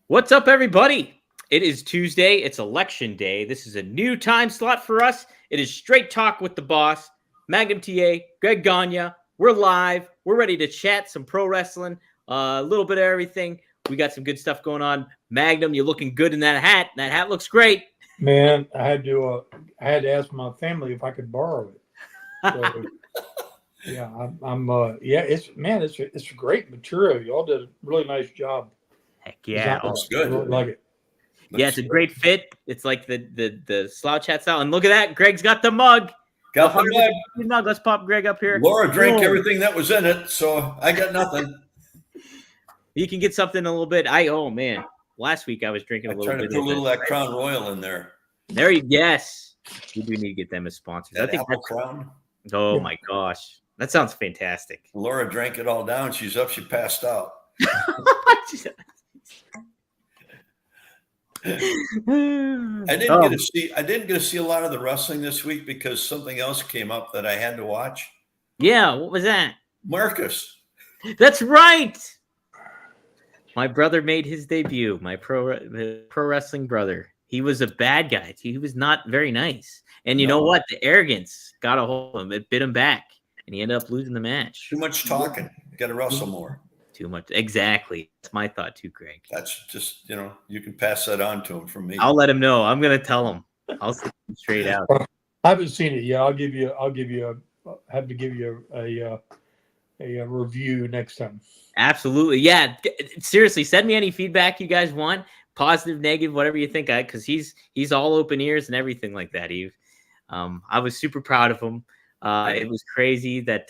What's up, everybody? It is Tuesday. It's election day. This is a new time slot for us. It is Straight Talk with the Boss, Magnum TA, Greg Gagne. We're live. We're ready to chat some pro wrestling, a little bit of everything. We got some good stuff going on. Magnum, you're looking good in that hat. That hat looks great. Man, I had to ask my family if I could borrow it. So, yeah, it's great material. Y'all did a really nice job. Heck yeah, that's good. I really like it. Yeah, it's a great fit. It's like the slouch hat style. And look at that, Greg's got the mug. Got the mug. Let's pop Greg up here. Laura drank everything that was in it, so I got nothing. You can get something a little bit. Last week I was drinking a little bit. Trying to put a little of that Crown Royal in there. Yes. We do need to get them as sponsors. That apple crown. Oh my gosh. That sounds fantastic. Laura drank it all down. She's up. She passed out. I didn't get to see a lot of the wrestling this week because something else came up that I had to watch. Yeah, what was that? Marcus. That's right. My brother made his debut. My pro wrestling brother. He was a bad guy. He was not very nice. And you know what? The arrogance got a hold of him. It bit him back, and he ended up losing the match. Too much talking. Got to wrestle more. Too much. Exactly. That's my thought too, Greg. That's just, you can pass that on to him from me. I'll let him know. I'm going to tell him. I'll say him straight out. I haven't seen it yet. I'll have to give you a review next time. Absolutely. Yeah. Seriously, send me any feedback you guys want. Positive, negative, whatever you think. Because he's all open ears and everything like that. I was super proud of him. It was crazy that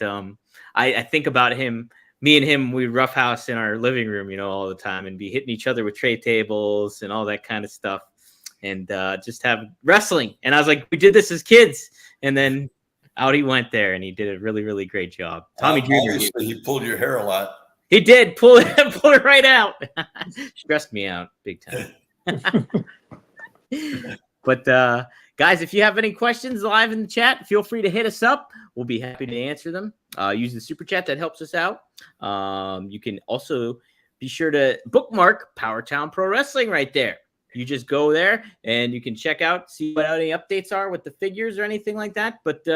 I think about him. Me and him, we roughhouse in our living room, all the time, and be hitting each other with tray tables and all that kind of stuff, and just have wrestling. And I was like, we did this as kids, and then out he went there, and he did a really, really great job. Tommy Jr. He pulled your hair a lot. He did pull it right out. Stressed me out big time. But guys, if you have any questions live in the chat, feel free to hit us up. We'll be happy to answer them. Use the super chat. That helps us out. You can also be sure to bookmark Powertown Pro Wrestling right there. You just go there and you can check out, see what any updates are with the figures or anything like that. But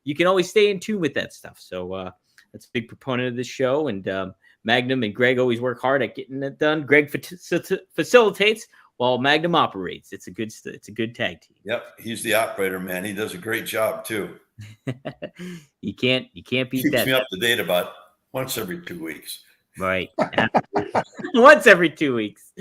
you can always stay in tune with that stuff. So that's a big proponent of this show. And Magnum and Greg always work hard at getting it done. Greg facilitates while Magnum operates. It's a good tag team. Yep, he's the operator, man. He does a great job too. You can't beat that. Keeps me up to date about once every 2 weeks. Right. Once every 2 weeks.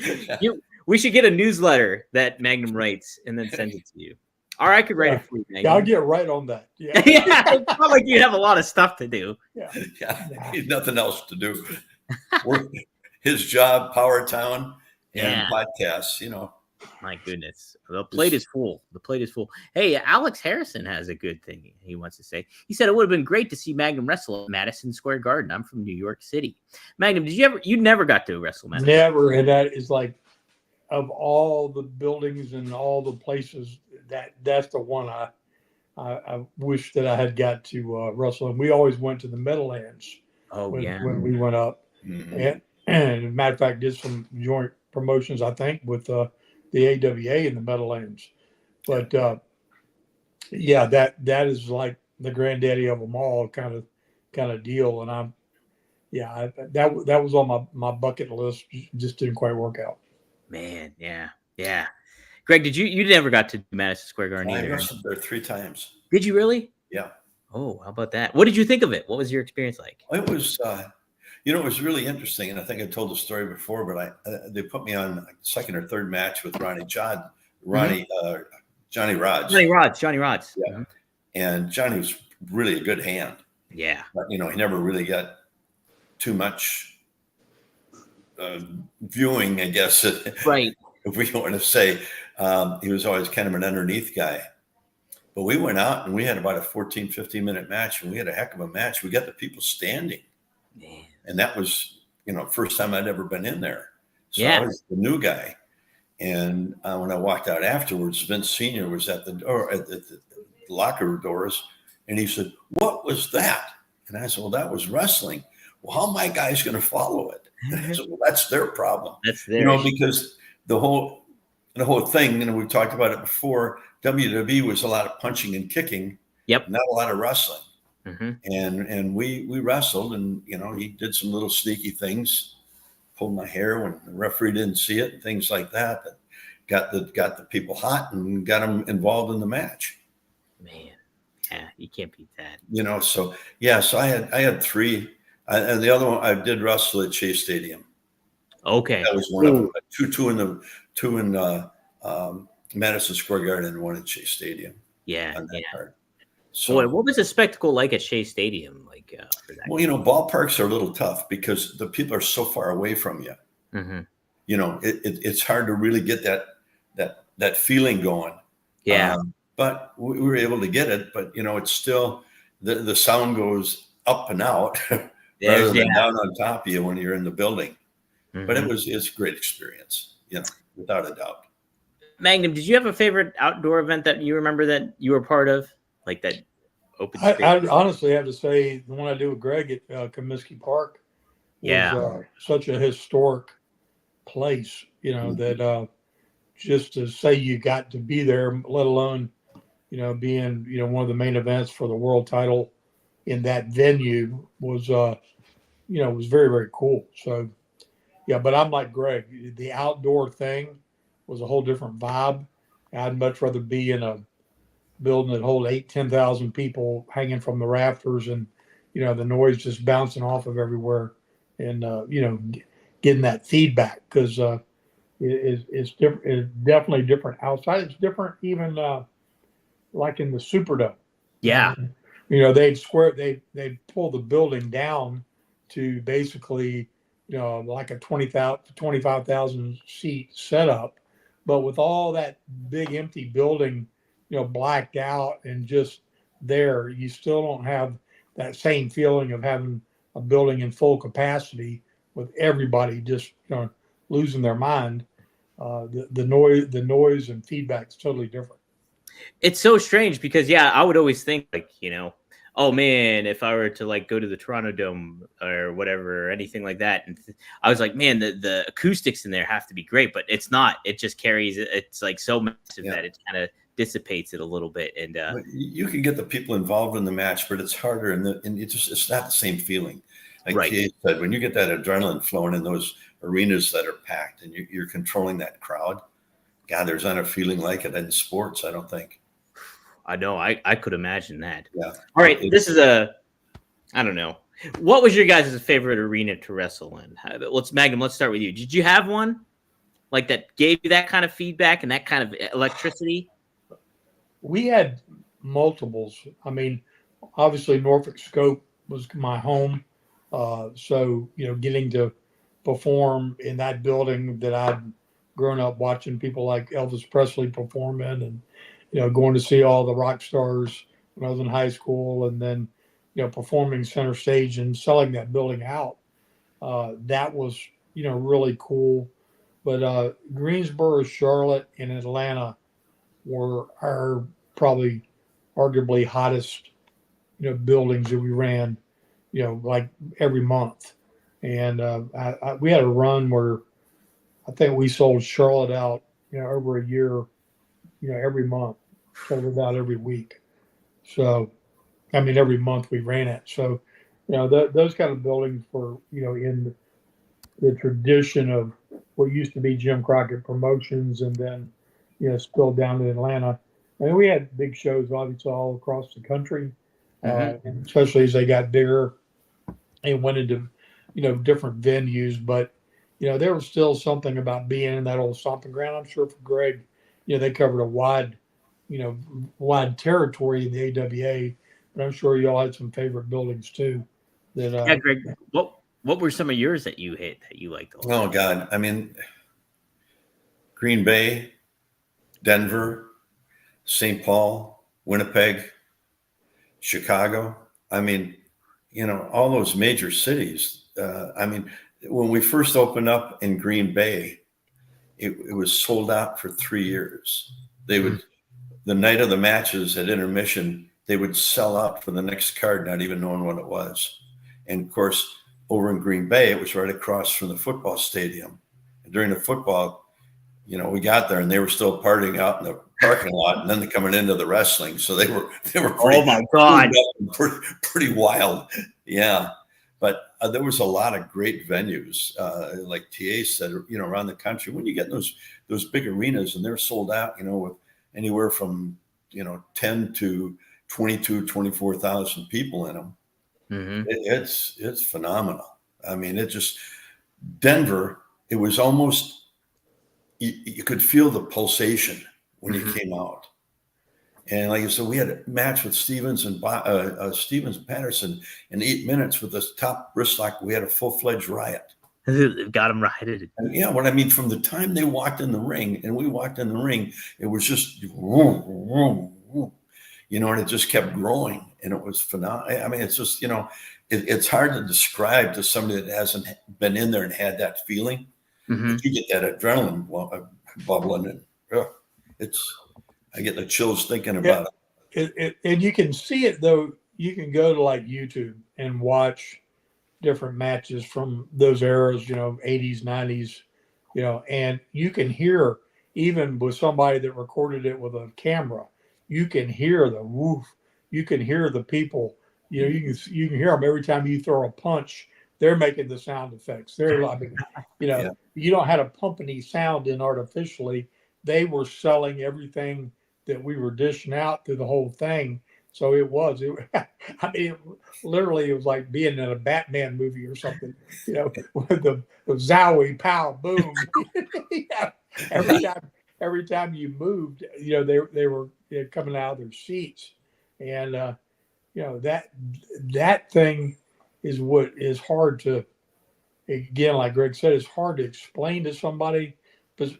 We should get a newsletter that Magnum writes and then send it to you. Or I could write it for you, Magnum. Yeah, I'll get right on that. Yeah. It's not like you have a lot of stuff to do. Yeah. He's nothing else to do. His job, Powertown, and podcasts, My goodness. The plate is full. Hey, Alex Harrison has a good thing he wants to say. He said it would have been great to see Magnum wrestle at Madison Square Garden. I'm from New York City. Magnum, you never got to wrestle Madison? Never. And that is like, of all the buildings and all the places, that's the one I wish that I had got to wrestle. And we always went to the Meadowlands when we went up. Mm-hmm. And as a matter of fact, did some joint promotions, I think, with the AWA in the Meadowlands. But that is like the granddaddy of them all kind of deal. And that was on my bucket list. Just didn't quite work out. Man, yeah. Greg, you never got to Madison Square Garden either? I wrestled there 3 times. Did you really? Yeah. Oh, how about that? What did you think of it? What was your experience like? It was, it was really interesting, and I think I told the story before, but they put me on a second or third match with Johnny Rods. Johnny Rods. Yeah. Mm-hmm. And Johnny was really a good hand. Yeah. But, he never really got too much viewing, I guess. Right. If we want to say, he was always kind of an underneath guy. But we went out and we had about a 14, 15-minute match, and we had a heck of a match. We got the people standing. Man. And that was, first time I'd ever been in there. So yeah. I was the new guy. And when I walked out afterwards, Vince Sr. was at the door, at the locker doors, and he said, "What was that?" And I said, "Well, that was wrestling." "Well, how are my guys going to follow it?" So, well, that's their problem. That's their issue. Because the whole thing, we've talked about it before. WWE was a lot of punching and kicking. Yep. Not a lot of wrestling. Mm-hmm. And we wrestled, and he did some little sneaky things, pulled my hair when the referee didn't see it, and things like that got the people hot and got them involved in the match. Man, yeah, you can't beat that. So I had three, and the other one I did wrestle at Chase Stadium. Okay, that was one of them. Two in Madison Square Garden and one at Chase Stadium. Yeah, on that yeah. card. So, Boy, what was the spectacle like at Shea Stadium? For that? Well, ballparks are a little tough because the people are so far away from you. Mm-hmm. It's hard to really get that feeling going. Yeah. But we were able to get it. But it's still the sound goes up and out rather than down on top of you when you're in the building. Mm-hmm. But it's a great experience, without a doubt. Magnum, did you have a favorite outdoor event that you remember that you were part of, like that open space? I honestly have to say the one I do with Greg at Comiskey Park was such a historic place, Mm-hmm. that just to say you got to be there, let alone, being, one of the main events for the world title in that venue was, was very, very cool. So, yeah, but I'm like Greg, the outdoor thing was a whole different vibe. I'd much rather be in a building that hold 10,000 people hanging from the rafters and, the noise just bouncing off of everywhere and, getting that feedback because it's different. It's definitely different outside. It's different even like in the Superdome. Yeah. They'd pull the building down to basically, like a 25,000 seat setup. But with all that big empty building, blacked out and just there, you still don't have that same feeling of having a building in full capacity with everybody just losing their mind. The noise and feedback is totally different. It's so strange because I would always think oh man, if I were to go to the Toronto Dome or whatever or anything like that, and I was like, man, the acoustics in there have to be great, but it's not. It just carries. It's so massive that it kind of dissipates it a little bit, and you can get the people involved in the match, but it's harder, and it's not the same feeling. Like right. Jay said, when you get that adrenaline flowing in those arenas that are packed, and you're controlling that crowd, God, there's not a feeling like it in sports. I don't think. I know. I could imagine that. Yeah. All right. This is I don't know. What was your guys' favorite arena to wrestle in? Magnum, let's start with you. Did you have one that gave you that kind of feedback and that kind of electricity? We had multiples. I mean, obviously Norfolk Scope was my home. So, getting to perform in that building that I'd grown up watching people like Elvis Presley perform in and, going to see all the rock stars when I was in high school and then, performing center stage and selling that building out. That was, really cool. But Greensboro, Charlotte, and Atlanta were our probably arguably hottest, buildings that we ran, like every month. And we had a run where I think we sold Charlotte out, over a year, every month, sold it out every week. So, I mean, every month we ran it. So, those kind of buildings were, in the tradition of what used to be Jim Crockett Promotions and then, spilled down to Atlanta. I mean, we had big shows, obviously, all across the country, especially as they got bigger and went into, different venues. But, there was still something about being in that old stomping ground. I'm sure for Greg, they covered a wide territory in the AWA, but I'm sure you all had some favorite buildings too. That Greg, what were some of yours that you hit that you liked? Oh God, I mean, Green Bay, Denver, St. Paul, Winnipeg, Chicago. I mean, all those major cities. I mean, when we first opened up in Green Bay, it was sold out for 3 years. They would, the night of the matches at intermission, they would sell out for the next card, not even knowing what it was. And of course, over in Green Bay. It was right across from the football stadium. And during the football, we got there and they were still partying out in the parking lot, and then they're coming into the wrestling. So they were pretty, oh my God, pretty wild. Yeah. But there was a lot of great venues, like TA said, around the country. When you get those big arenas and they're sold out, with anywhere from 10 to 22, 24,000 people in them. Mm-hmm. It's phenomenal. I mean, Denver, it was almost, you could feel the pulsation when you came out. And like I said, we had a match with Stevens and Patterson in 8 minutes with this top wrist lock. We had a full-fledged riot. Got him rioted. And yeah, what I mean, from the time they walked in the ring and we walked in the ring, it was just vroom, vroom, vroom, and it just kept growing, and it was phenomenal. I mean, it's just, it's hard to describe to somebody that hasn't been in there and had that feeling. Mm-hmm. But you get that adrenaline bubbling, and I get the chills thinking about it. And you can see it, though. You can go to like YouTube and watch different matches from those eras, 80s, 90s, and you can hear, even with somebody that recorded it with a camera, you can hear the woof. You can hear the people. You can hear them every time you throw a punch. They're making the sound effects. They're like, Yeah. You don't have a pumping sound in artificially. They were selling everything that we were dishing out through the whole thing. So it literally, it was like being in a Batman movie or something, with the zowie, pow, boom. Every time you moved, they were coming out of their seats, and that thing is what is hard to, again, like Greg said, it's hard to explain to somebody, but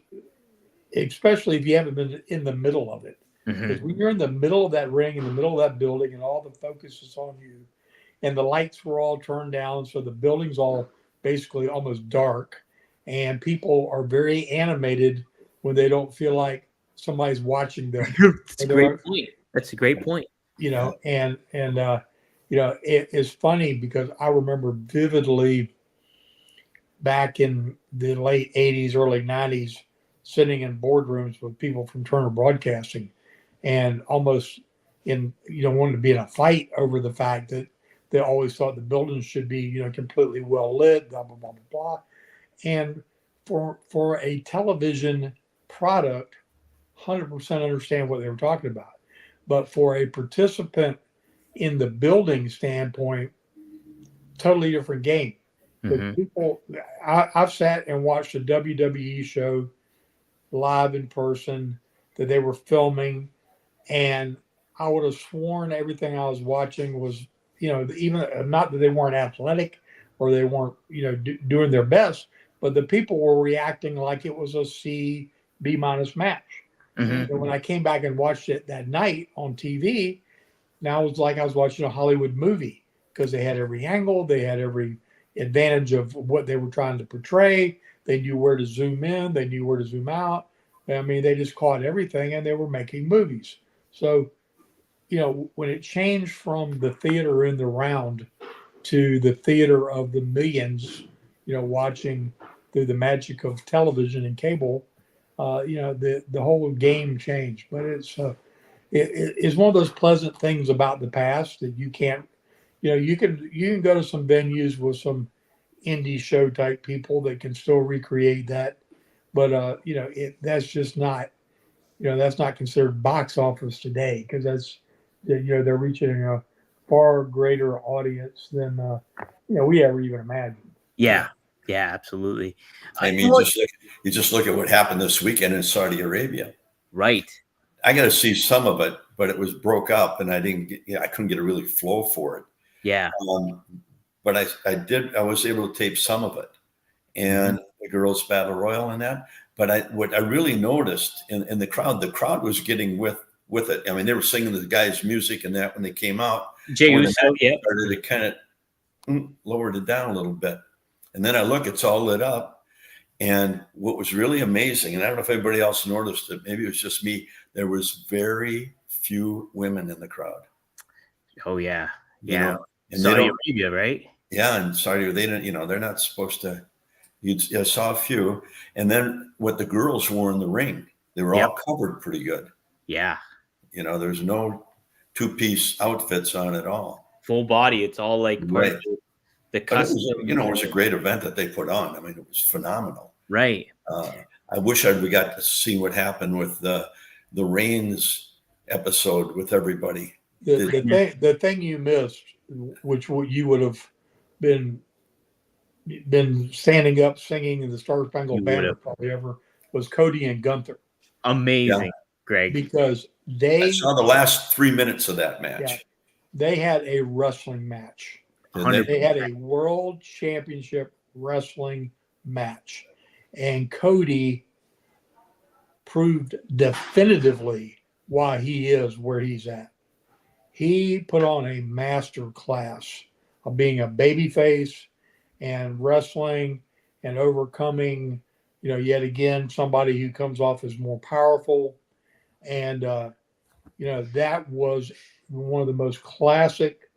especially if you haven't been in the middle of it. Because when you're in the middle of that ring, in the middle of that building, and all the focus is on you, and the lights were all turned down, so the building's all basically almost dark, and people are very animated when they don't feel like somebody's watching them. That's a great point. That's a great point. It is funny because I remember vividly back in the late 80s, early 90s, sitting in boardrooms with people from Turner Broadcasting, and almost wanted to be in a fight over the fact that they always thought the buildings should be, completely well lit, blah, blah, blah, blah, blah. And for a television product, 100% understand what they were talking about. But for a participant in the building standpoint, totally different game. But people, I've sat and watched a WWE show live in person that they were filming, and I would have sworn everything I was watching was, even not that they weren't athletic or they weren't, doing their best, but the people were reacting like it was a C, B- match. And when I came back and watched it that night on TV, now it was like I was watching a Hollywood movie, because they had every angle, they had every advantage of what they were trying to portray. They knew where to zoom in, they knew where to zoom out. I mean, they just caught everything, and they were making movies. So, when it changed from the theater in the round to the theater of the millions, watching through the magic of television and cable, the whole game changed. But it's one of those pleasant things about the past that you can't, you can go to some venues with some indie show type people that can still recreate that, but that's just not, that's not considered box office today, because that's, they're reaching a far greater audience than we ever even imagined. Yeah, absolutely. I mean, you just look at what happened this weekend in Saudi Arabia. Right. I got to see some of it, but it was broke up, and I couldn't get a really flow for it. Yeah. But I was able to tape some of it, and the girls' battle royal and that. But what I really noticed in the crowd was getting with it. I mean, they were singing the guys' music and that when they came out. Jey Uso, yeah. They kind of lowered it down a little bit, and then I look, it's all lit up. And what was really amazing, and I don't know if anybody else noticed it, maybe it was just me, there was very few women in the crowd. Oh yeah, You know? And Saudi Arabia, right? Yeah, and Saudi, they didn't, they're not supposed to. I saw a few, and then what the girls wore in the ring, they were all covered pretty good. Yeah. There's no two-piece outfits on at all. Full body. It's all like part Right. of the But custom. it was a great event that they put on. I mean, it was phenomenal. Right. I wish we got to see what happened with the Reigns episode with everybody. The thing you missed, which you would have been standing up singing the Star Spangled Banner probably ever, was Cody and Gunther. Amazing, Greg. Because I saw the last 3 minutes of that match. Yeah, they had a wrestling match. They had a world championship wrestling match. And Cody proved definitively why he is where he's at. He put on a master class of being a babyface and wrestling and overcoming, yet again, somebody who comes off as more powerful. And, that was one of the most classic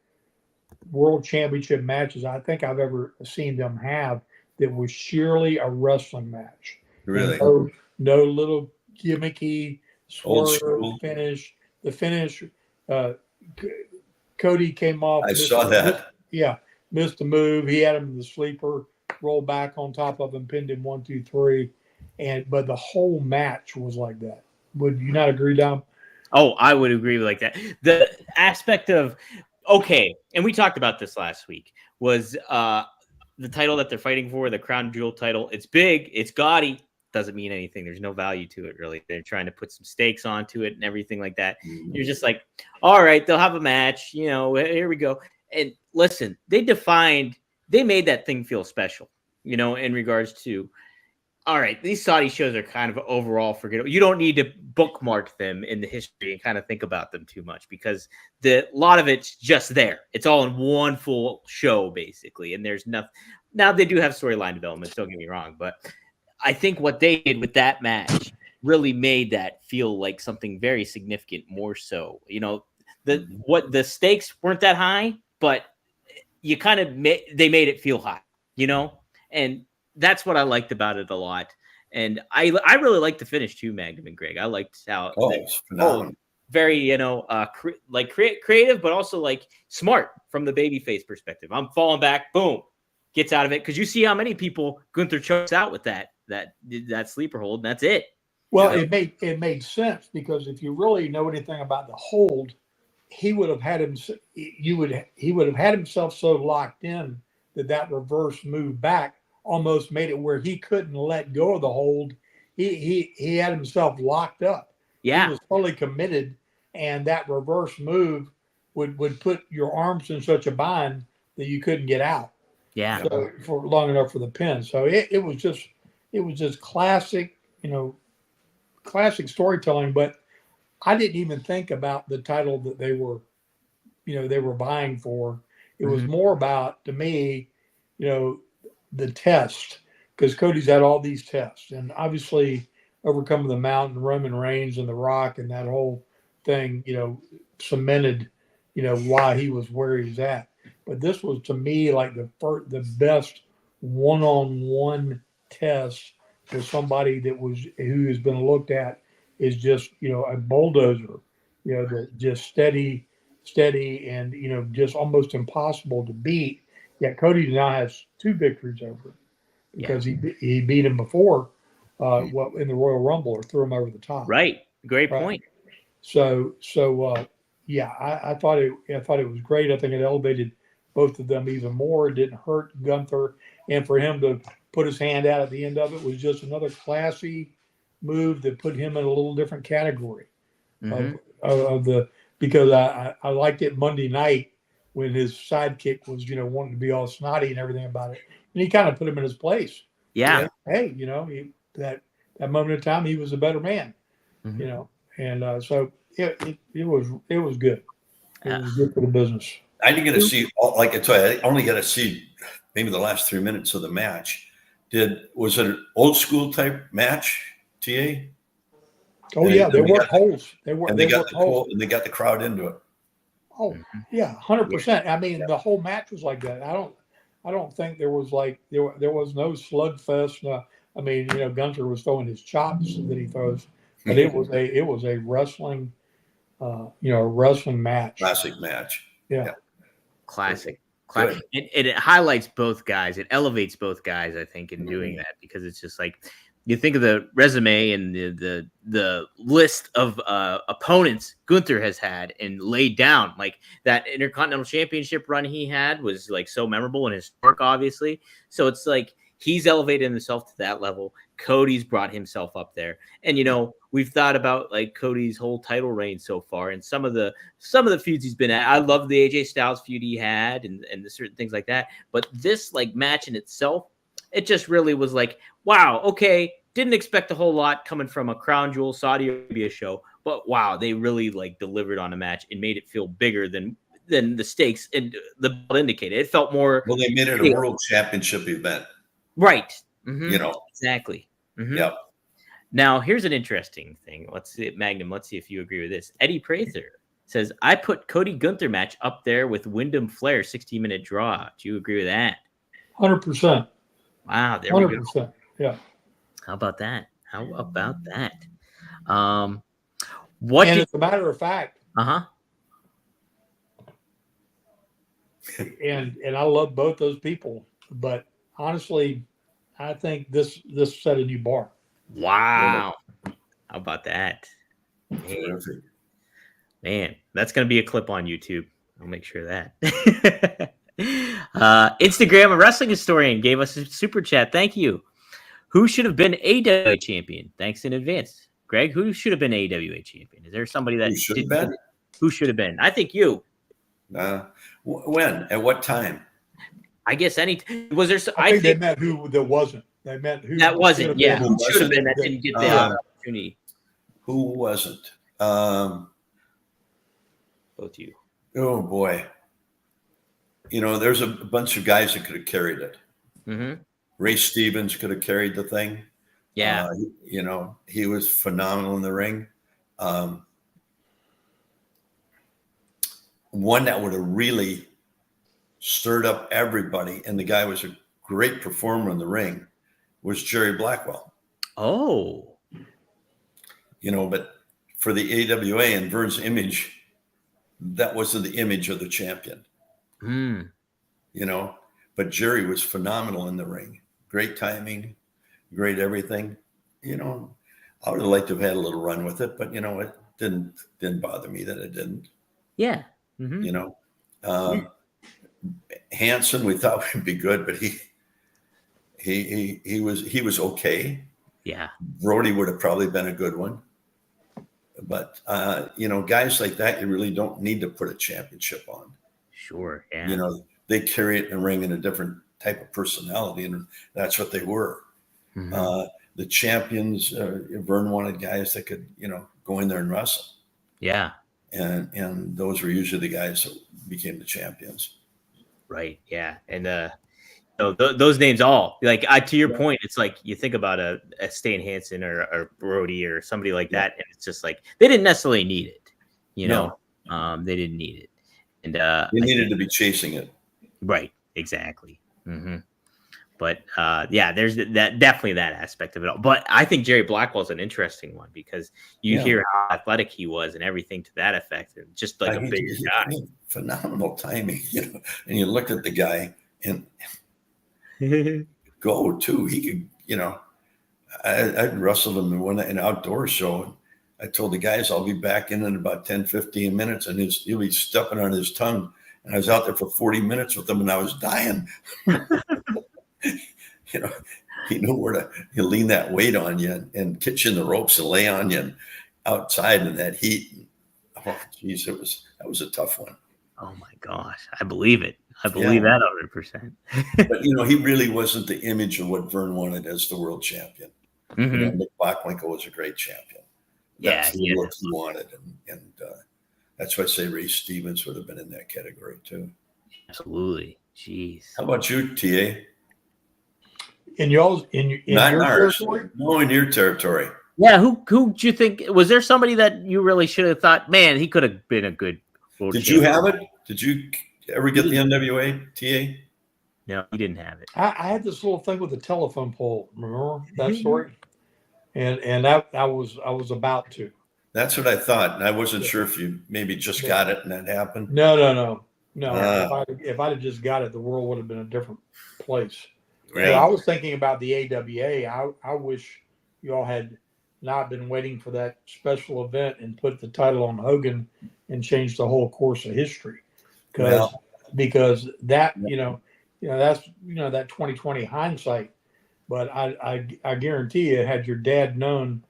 world championship matches I think I've ever seen them have. That was sheerly a wrestling match. Really? No little gimmicky swerve finish. The finish, Cody came off. I saw that. Missed the move. He had him in the sleeper, rolled back on top of him, pinned him 1, 2, 3. But the whole match was like that. Would you not agree, Dom? Oh, I would agree with like that. The aspect of, and we talked about this last week, was the title that they're fighting for, the crown jewel title. It's big, it's gaudy, doesn't mean anything. There's no value to it, really. They're trying to put some stakes onto it and everything like that. You're just like, all right, they'll have a match, here we go. And listen, they made that thing feel special, in regards to, all right, these Saudi shows are kind of overall forgettable. You don't need to bookmark them in the history and kind of think about them too much, because a lot of it's just there. It's all in one full show, basically. And there's nothing. Now, they do have storyline developments, don't get me wrong. But I think what they did with that match really made that feel like something very significant, more so. The stakes weren't that high, but you kind of they made it feel high, and that's what I liked about it a lot. And I really liked the finish too, Magnum and Greg. I liked how very, creative, but also like smart from the babyface perspective. I'm falling back, boom, gets out of it. Because you see how many people Gunther chokes out with that sleeper hold, and that's it. Well, it made sense, because if you really know anything about the hold, he would have had himself so locked in that reverse move back almost made it where he couldn't let go of the hold. He had himself locked up. Yeah. He was fully committed, and that reverse move would put your arms in such a bind that you couldn't get out. Yeah. So, for long enough for the pin. So it was just classic, classic storytelling. But I didn't even think about the title that they were buying for. It was more about, to me, the test, because Cody's had all these tests, and obviously overcoming the mountain, Roman Reigns and The Rock, and that whole thing, cemented, why he was where he was at. But this was, to me, like the best one-on-one test for somebody who has been looked at is just, a bulldozer, that just steady, and, just almost impossible to beat. Yet Cody now has 2 victories over him, because he beat him before in the Royal Rumble, or threw him over the top. Right. Great point. So I thought it was great. I think it elevated both of them even more. It didn't hurt Gunther, and for him to put his hand out at the end of it was just another classy move that put him in a little different category because I liked it Monday night when his sidekick was, wanting to be all snotty and everything about it. And he kind of put him in his place. Yeah. Hey, that moment of time, he was a better man, and so it was good. It was good for the business. I didn't get to see, I only got to see maybe the last 3 minutes of the match. Was it an old school type match, TA? Oh, yeah, there were holes. They got the crowd into it. Oh, yeah, 100%. I mean, the whole match was like that. I don't think there was like there was no slugfest. I mean, Gunther was throwing his chops that he throws, but it was a wrestling, a wrestling match. Classic match. Yeah. Classic. Good. It highlights both guys. It elevates both guys, I think, in doing that, because it's just like you think of the resume and the list of opponents Gunther has had and laid down. Like that Intercontinental Championship run he had was like so memorable and historic, obviously. So it's like he's elevated himself to that level. Cody's brought himself up there, and we've thought about like Cody's whole title reign so far, and some of the feuds he's been at. I love the AJ Styles feud he had, and the certain things like that. But this like match in itself, it just really was like, wow, okay, didn't expect a whole lot coming from a Crown Jewel Saudi Arabia show, but wow, they really like delivered on a match and made it feel bigger than the stakes and the belt indicated. It felt more. Well, they made it a world championship event, right? Exactly. Yep. Now, here's an interesting thing. Let's see, Magnum. Let's see if you agree with this. Eddie Prather says, "I put Cody Gunther match up there with Wyndham Flair 16-minute draw." Do you agree with that? 100%. Wow, there we go. 100%. Yeah. How about that? What? And as a matter of fact, and I love both those people, but honestly, I think this set a new bar. Wow. How about that? Man, that's going to be a clip on YouTube. I'll make sure of that. Instagram, a wrestling historian, gave us a super chat. Thank you. Who should have been AWA champion? Thanks in advance. Greg, who should have been AWA champion? Is there somebody that should have been? Who should have been? I think you. When? At what time? I guess was there? I think they meant who that wasn't. They meant who that wasn't. Yeah, who should have been that didn't get the opportunity. Who wasn't? Both you. Oh boy. There's a bunch of guys that could have carried it. Mm-hmm. Ray Stevens could have carried the thing. Yeah. He was phenomenal in the ring. One that would have really stirred up everybody, and the guy was a great performer in the ring, was Jerry Blackwell. Oh. But for the AWA and Vern's image, that wasn't the image of the champion. But Jerry was phenomenal in the ring. Great timing, great everything. I would have liked to have had a little run with it, but it didn't bother me that it didn't. Yeah. Mm-hmm. Hanson, we thought would be good, but he was okay. Yeah. Brody would have probably been a good one. But guys like that, you really don't need to put a championship on. Sure. Yeah. They carry it in the ring in a different type of personality, and that's what they were. Mm-hmm. The champions, Vern wanted guys that could, go in there and wrestle. Yeah. And those were usually the guys that became the champions. Right. Yeah. And those names all like to your point, it's like you think about a Stan Hansen or Brody or somebody like that, and it's just like they didn't necessarily need it. They didn't need it, and they needed to be chasing it. Right. Exactly. Mm-hmm. But there's definitely that aspect of it all. But I think Jerry Blackwell's an interesting one because you hear how athletic he was and everything to that effect, and just like a bigger guy. Phenomenal timing, and you look at the guy and go too. He could, I wrestled him in an outdoor show. And I told the guys I'll be back in about 10, 15 minutes, and he'll be stepping on his tongue. And I was out there for 40 minutes with him, and I was dying. He knew where to lean that weight on you and catch you in the ropes and lay on you and outside in that heat. Oh, geez, that was a tough one. Oh my gosh, I believe it. I believe that 100%. But he really wasn't the image of what Vern wanted as the world champion. Mm-hmm. Nick Bockwinkel was a great champion. That's what he wanted, and that's why I say Ray Stevens would have been in that category too. Absolutely. Jeez. How about you, TA? In your territory? No, in your territory. Yeah, who do you think was there somebody that you really should have thought, man, he could have been a good world Did champion? You have it? Did you ever get the NWA, TA? No, he didn't have it. I had this little thing with the telephone pole. Remember that story? And that I was about to. That's what I thought. And I wasn't Yeah. sure if you maybe just Yeah. got it and that happened. No. Ah. If I'd have just got it, the world would have been a different place. Right. So I was thinking about the AWA. I wish you all had not been waiting for that special event and put the title on Hogan and changed the whole course of history. Because that that's that 2020 hindsight. But I guarantee you, had your dad known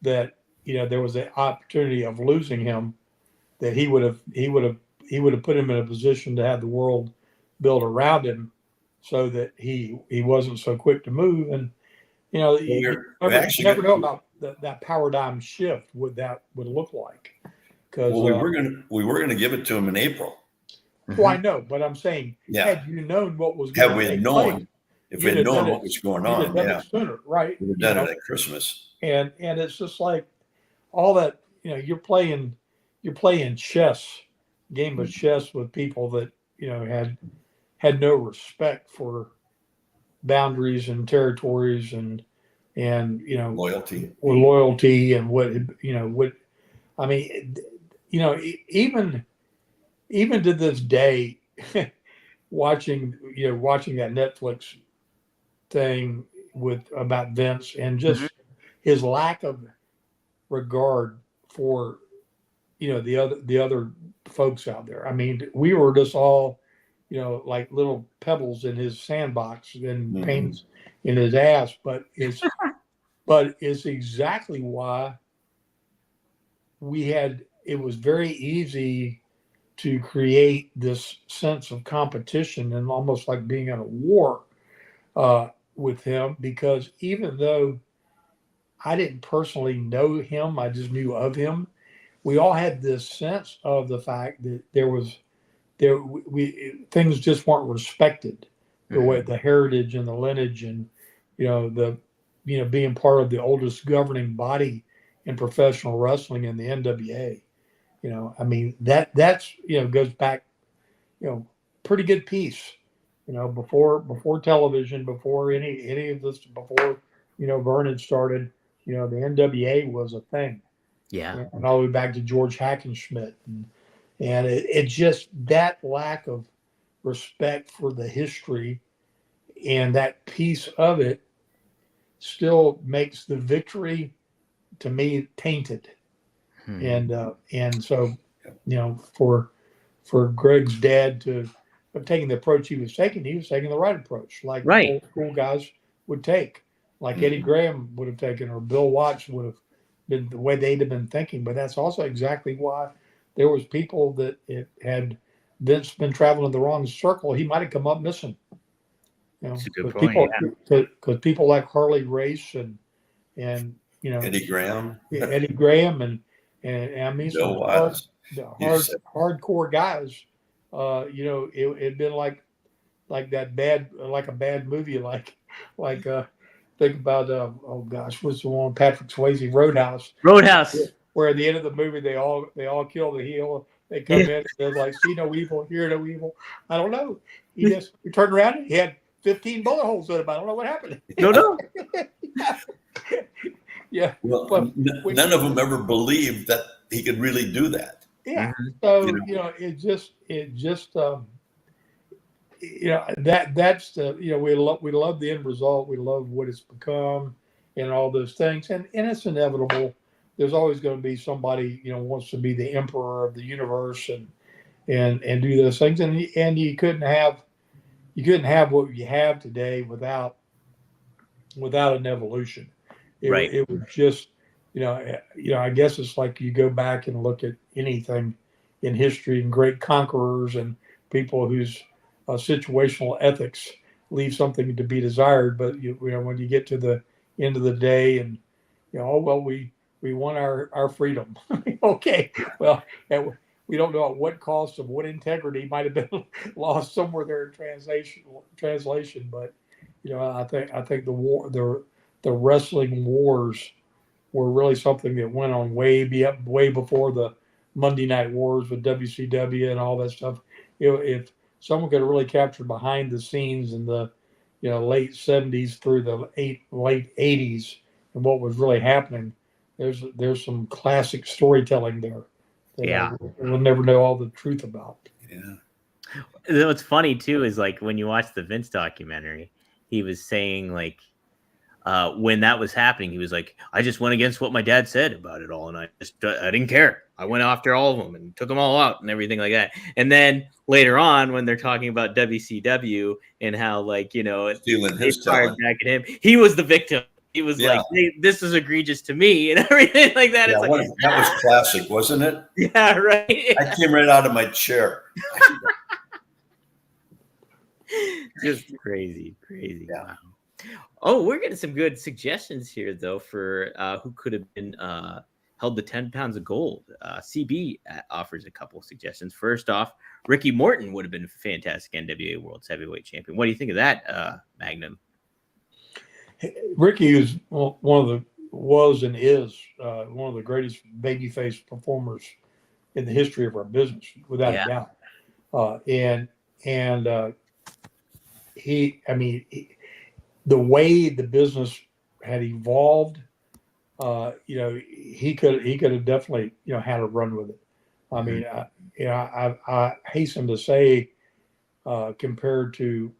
that there was an opportunity of losing him, that he would have put him in a position to have the world built around him, so that he wasn't so quick to move. And you never know about that paradigm shift, what that would look like. Because we were gonna give it to him in April. Well, I know, but I'm saying, had you known what was going to take place, if we had known what was going on, it sooner, right? We'd have done it at Christmas. And it's just like all that, you're playing chess, game of chess with people that had no respect for boundaries and territories and loyalty and what I mean, even to this day, watching that Netflix thing about Vince and just his lack of regard for the other folks out there. I mean, we were just all like little pebbles in his sandbox and pains in his ass, but it's exactly why it was very easy to create this sense of competition and almost like being in a war with him, because even though I didn't personally know him, I just knew of him. We all had this sense of the fact that things just weren't respected, the way the heritage and the lineage and being part of the oldest governing body in professional wrestling in the NWA. I mean, that's goes back, pretty good piece, before television, before any of this, before, Vernon started, the NWA was a thing. Yeah. And all the way back to George Hackenschmidt. And it just, that lack of respect for the history and that piece of it still makes the victory, to me, tainted. And so, for Greg's dad to have taken the approach he was taking the right approach, like old school guys would take, like Eddie Graham would have taken, or Bill Watts would have been, the way they'd have been thinking. But that's also exactly why there was people that had Vince been traveling the wrong circle, he might have come up missing. That's a good point. Because people like Harley Race and Eddie Graham and I mean some hardcore guys. It'd been like that bad, like a bad movie, like think about oh gosh, what's the one, Patrick Swayze, Roadhouse, where at the end of the movie they all kill the heel. They come in and they're like, see no evil, hear no evil. I don't know. He turned around, he had 15 bullet holes in him. I don't know what happened. No. Yeah. Well, none of them ever believed that he could really do that. Yeah. So it just that's the we love the end result. We love what it's become and all those things, and it's inevitable. There's always going to be somebody wants to be the emperor of the universe and do those things, and you couldn't have what you have today without an evolution. It was just, I guess it's like you go back and look at anything in history and great conquerors and people whose situational ethics leave something to be desired. But when you get to the end of the day and we won our freedom. Okay, well, we don't know at what cost of what integrity might have been lost somewhere there in translation. But I think the wrestling wars were really something that went on way before the Monday Night Wars with WCW and all that stuff. If someone could have really captured behind the scenes in the late 70s through the late 80s and what was really happening. There's some classic storytelling there that Yeah. we'll never know all the truth about. Yeah. What's funny too is like when you watch the Vince documentary, he was saying like when that was happening, he was like, I just went against what my dad said about it all, and I didn't care. I went after all of them and took them all out and everything like that. And then later on, when they're talking about WCW and how like Stealing they his fired talent. back at him, he was the victim. He was Yeah. like, hey, this is egregious to me and everything like that. Yeah, It's like, that was classic, wasn't it? yeah, right. I came right out of my chair. Just crazy. Yeah. Wow. Oh, we're getting some good suggestions here, though, for who could have been held the 10 pounds of gold. CB offers a couple of suggestions. First off, Ricky Morton would have been a fantastic NWA World Heavyweight Champion. What do you think of that, Magnum? Ricky is was and is one of the greatest babyface performers in the history of our business, without a doubt. The way the business had evolved, he could have definitely had a run with it. I mean, I hasten to say, compared to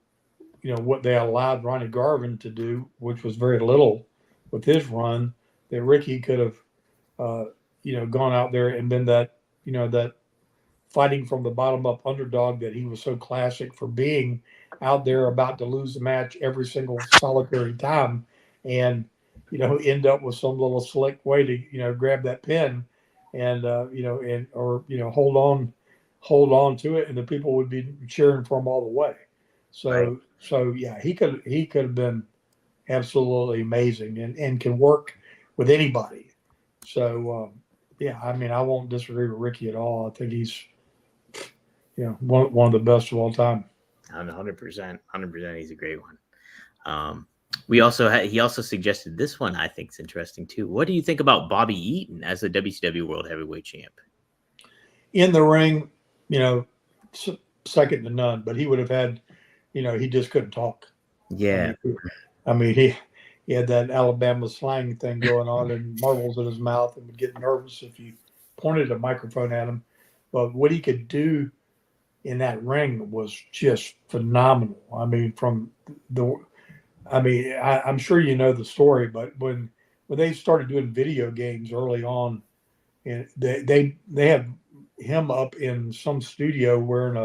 what they allowed Ronnie Garvin to do, which was very little with his run, that Ricky could have gone out there and been that that fighting from the bottom up underdog that he was so classic for being, out there about to lose the match every single solitary time, and end up with some little slick way to grab that pin and hold on to it, and the people would be cheering for him all the way. So yeah, he could have been absolutely amazing and can work with anybody. So yeah, I mean, I won't disagree with Ricky at all. I think he's one of the best of all time. 100%. He's a great one. He also suggested this one. I think is interesting too. What do you think about Bobby Eaton as the WCW World Heavyweight Champ? In the ring, second to none. But he would have had, he just couldn't talk. Yeah. I mean he had that Alabama slang thing going on and marbles in his mouth and would get nervous if you pointed a microphone at him. But what he could do in that ring was just phenomenal. I mean, I'm sure you know the story, but when they started doing video games early on, and they had him up in some studio wearing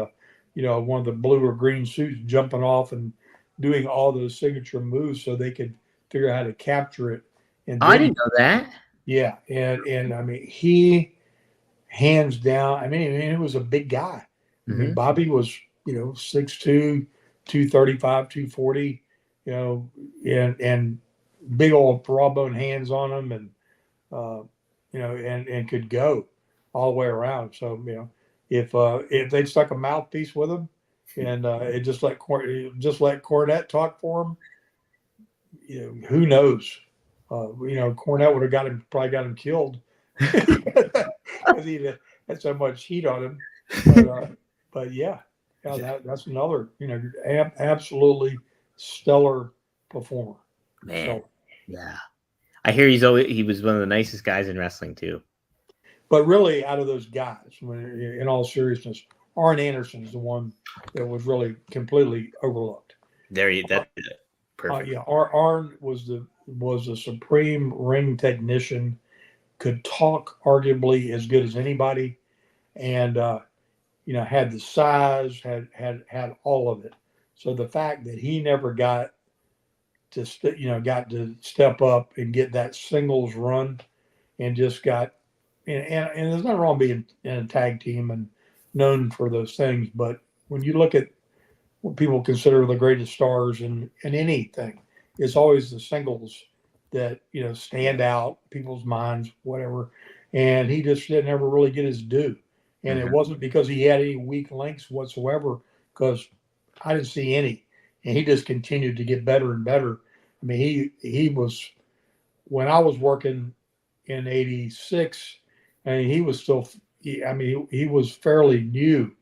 one of the blue or green suits, jumping off and doing all those signature moves so they could figure out how to capture it. And I didn't know that. Yeah, and I mean, he hands down. I mean, he was a big guy. I mean, Bobby was 6'2", 235, 240, and big old raw bone hands on him, and and could go all the way around. So if they stuck a mouthpiece with him and it just let Cornette talk for him, who knows? Cornette would have probably got him killed because he had so much heat on him. But yeah, that's another absolutely stellar performer. Man, yeah. I hear he was one of the nicest guys in wrestling too. But really, out of those guys, in all seriousness, Arn Anderson is the one that was really completely overlooked. That's perfect. Yeah, Arn was a supreme ring technician, could talk arguably as good as anybody, and had the size, had all of it. So the fact that he never got to step up and get that singles run, and just got and there's nothing wrong being in a tag team and known for those things, but when you look at what people consider the greatest stars in anything, it's always the singles that stand out people's minds, whatever. And he just didn't ever really get his due. And it wasn't because he had any weak links whatsoever, because I didn't see any. And he just continued to get better and better. I mean, he was, when I was working in '86, and he was still, he was fairly new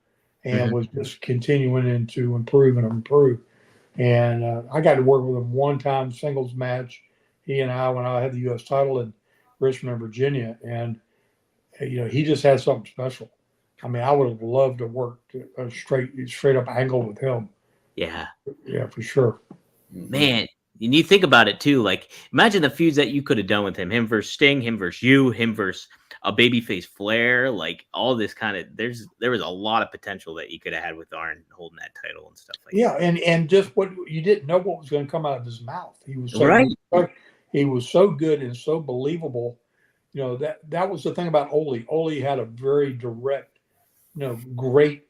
and was just continuing to improve and improve. And I got to work with him one time, singles match, he and I, when I had the U.S. title in Richmond, Virginia. And, he just had something special. I mean, I would have loved to work a straight up angle with him. Yeah. Yeah, for sure. Man, and you think about it too. Like, imagine the feuds that you could have done with him versus Sting, him versus you, him versus a babyface Flair. Like, all this kind of there was a lot of potential that you could have had with Arn holding that title and stuff like that. Yeah, and just what you didn't know what was going to come out of his mouth. He was so right. He was so good and so believable. That was the thing about Ole. Ole had a very direct, great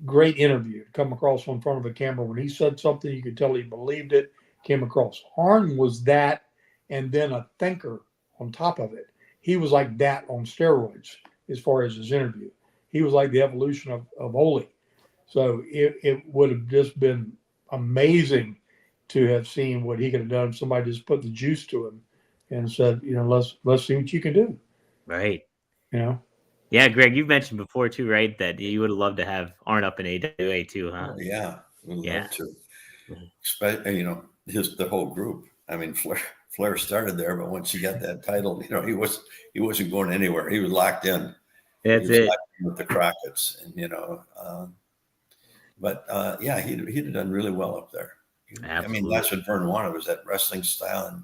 interview to come across in front of a camera. When he said something, you could tell he believed it, came across. Arn was that, and then a thinker on top of it. He was like that on steroids as far as his interview. He was like the evolution of Ole. So it would have just been amazing to have seen what he could have done. Somebody just put the juice to him and said, let's see what you can do. Right. Yeah, Greg, you've mentioned before too, right? That you would have loved to have Arn up in AWA too, huh? Oh, yeah, would love to. Especially, the whole group. I mean, Flair started there, but once he got that title, he wasn't going anywhere. He was locked in. That's it. Locked in with the Crockett's, and he'd have done really well up there. Absolutely. I mean, that's what Vern wanted, was that wrestling style and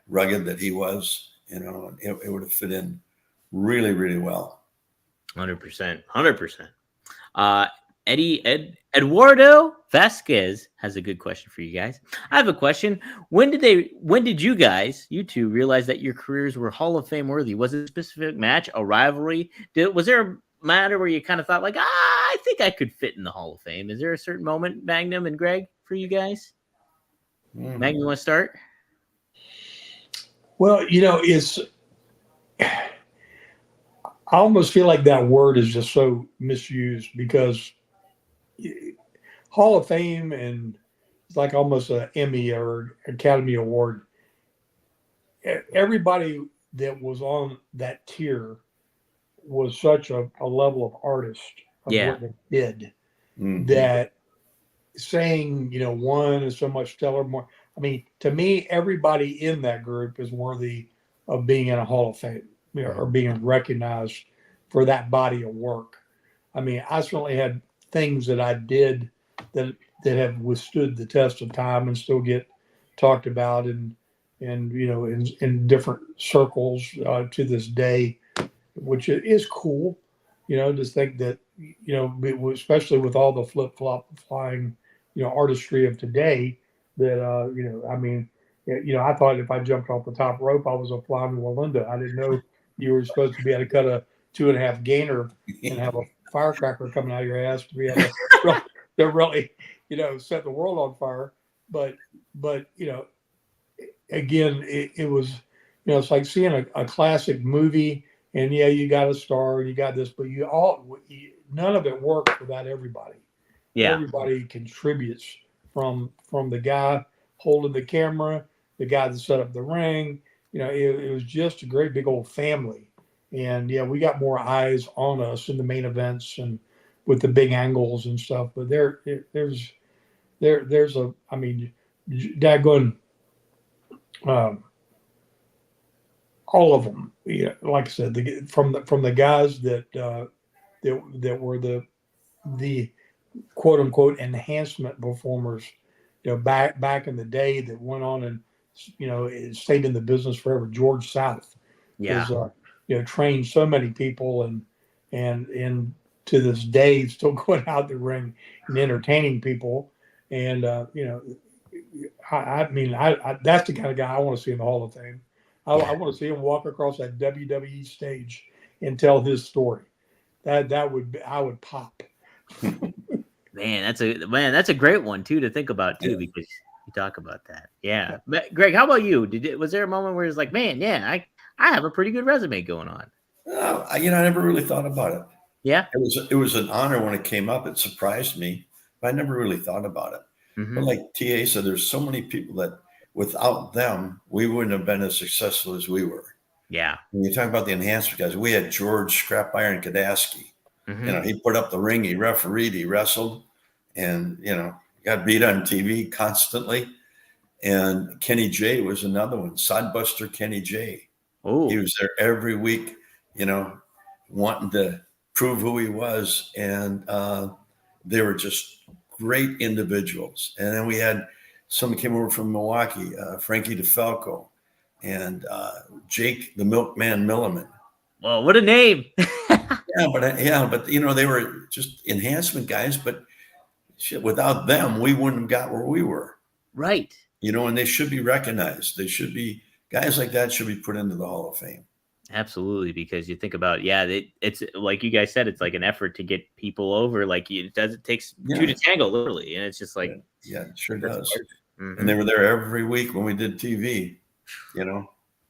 rugged that he was. It would have fit in really, really well. 100%. Eduardo Vasquez has a good question for you guys. I have a question. When did you guys, you two, realize that your careers were Hall of Fame worthy? Was it a specific match, a rivalry? Was there a matter where you kind of thought like, I think I could fit in the Hall of Fame? Is there a certain moment, Magnum and Greg, for you guys? Magnum, you want to start? Well, I almost feel like that word is just so misused, because Hall of Fame and it's like almost an Emmy or Academy Award. Everybody that was on that tier was such a level of artist of what they did, that saying, one is so much stellar more. I mean, to me, everybody in that group is worthy of being in a Hall of Fame, or being recognized for that body of work. I mean, I certainly had things that I did that have withstood the test of time and still get talked about in different circles to this day, which is cool. To think that, especially with all the flip-flop flying, artistry of today, that, I thought if I jumped off the top rope, I was a flying Walinda. I didn't know you were supposed to be able to cut a 2.5 gainer and have a firecracker coming out of your ass to be able to really, set the world on fire. But again, it was, it's like seeing a classic movie, and you got a star and you got this, but none of it works without everybody. Yeah. Everybody contributes, from the guy holding the camera, the guy that set up the ring. It was just a great big old family. And we got more eyes on us in the main events and with the big angles and stuff. But there's daggone, all of them. Like I said, from the guys that were the quote unquote enhancement performers, back in the day, that went on and stayed in the business forever. George South, trained so many people, and to this day still going out the ring and entertaining people. And I that's the kind of guy I want to see in the Hall of Fame. I want to see him walk across that WWE stage and tell his story. I would pop. Man, that's a great one too to think about too, because you talk about that. Yeah, Greg, how about you? Was there a moment where it's like, man, I have a pretty good resume going on? I never really thought about it. Yeah, it was an honor when it came up. It surprised me, but I never really thought about it. But like TA said, there's so many people that without them, we wouldn't have been as successful as we were. Yeah. When you talk about the enhancement guys, we had George Scrap Iron Kadaski. Mhm. He put up the ring, he refereed, he wrestled, and got beat on TV constantly. And Kenny J was another one, Sodbuster Kenny J. He Oh, was there every week, wanting to prove who he was. And they were just great individuals. And then we had someone came over from Milwaukee, Frankie DeFalco, and Jake the Milkman Milliman. well, what a name. But they were just enhancement guys. But shit, without them, we wouldn't have got where we were. Right. And they should be recognized. They should be guys like that should be put into the Hall of Fame. Absolutely, because you think about it's like you guys said, it's like an effort to get people over. Like it takes two to tango, literally, and it's just like it sure does. Mm-hmm. And they were there every week when we did TV.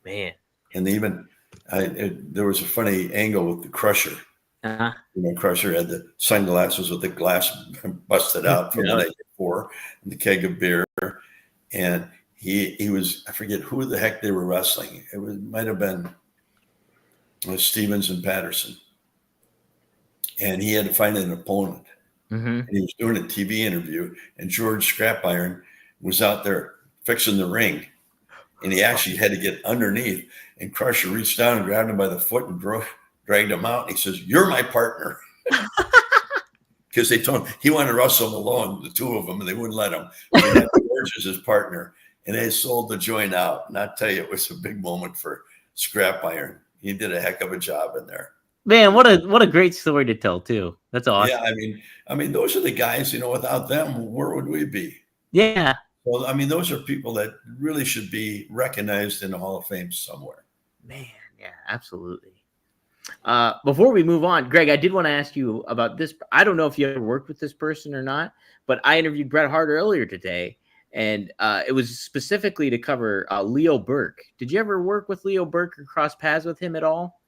Man. And even there was a funny angle with the Crusher. Uh-huh. Crusher had the sunglasses with the glass busted out from the night before, and the keg of beer, and he was, I forget who the heck they were wrestling. Might have been Stevens and Patterson, and he had to find an opponent. Mm-hmm. And he was doing a TV interview, and George Scrap Iron was out there fixing the ring, and he actually had to get underneath, and Crusher reached down and grabbed him by the foot and dragged him out. And he says, "You're my partner." Because they told him he wanted to wrestle alone, the two of them, and they wouldn't let him. They had George as his partner, and they sold the joint out. And I tell you, it was a big moment for Scrap Iron. He did a heck of a job in there. Man, what a great story to tell too. That's awesome. Yeah, I mean, those are the guys. Without them, where would we be? Yeah. Well, those are people that really should be recognized in the Hall of Fame somewhere. Man, yeah, absolutely. Before we move on, Greg, I did want to ask you about this. I don't know if you ever worked with this person or not, but I interviewed Bret Hart earlier today, and it was specifically to cover Leo Burke. Did you ever work with Leo Burke or cross paths with him at all?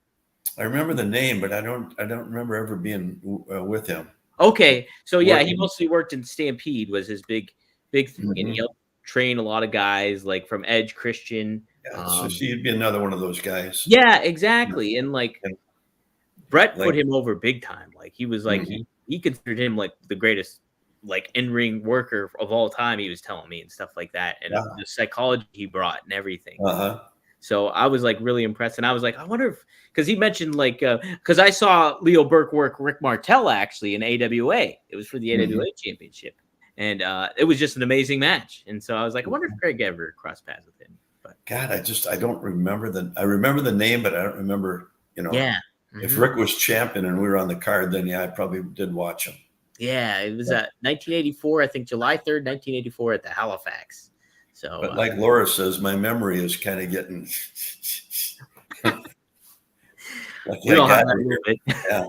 I remember the name, but I don't remember ever being with him. Okay, so yeah, he mostly worked in Stampede was his big thing, Mm-hmm. and he helped train a lot of guys like from Edge, Christian. Yeah, so he'd be another one of those guys. Yeah, exactly, and like Bret put him over big time. Like he was like he considered him like the greatest like in-ring worker of all time. He was telling me and stuff like that, and the psychology he brought and everything. So I was like really impressed, and I was like, I wonder if because he mentioned like because I saw Leo Burke work Rick Martel actually in AWA. It was for the AWA championship, and it was just an amazing match. And so I was like, I wonder if Greg ever crossed paths with him. But God, I don't remember I remember the name, but I don't remember. Yeah. If Rick was champion and we were on the card, then I probably did watch him. Yeah, it was 1984, I think July 3rd, 1984 at the Halifax. So, but like Laura says, my memory is kind of getting. We all have that a little bit. Yeah.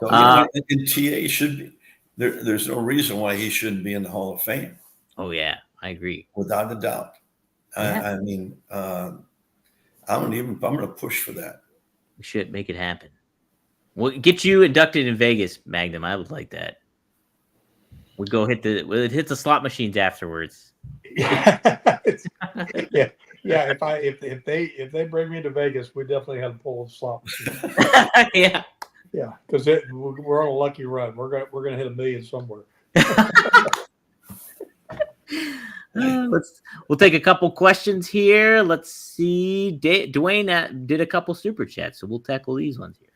So and TA should be there's no reason why he shouldn't be in the Hall of Fame. Oh yeah, I agree. Without a doubt. Yeah. I'm going to push for that. We should make it happen. We'll get you inducted in Vegas, Magnum. I would like that. We'll go hit the slot machines afterwards. Yeah. Yeah. If they bring me to Vegas, we definitely have to pull the slot machine. Yeah. Yeah, because we're on a lucky run. We're gonna hit $1 million somewhere. We'll take a couple questions here. Let's see. Dwayne did a couple super chats, so we'll tackle these ones here.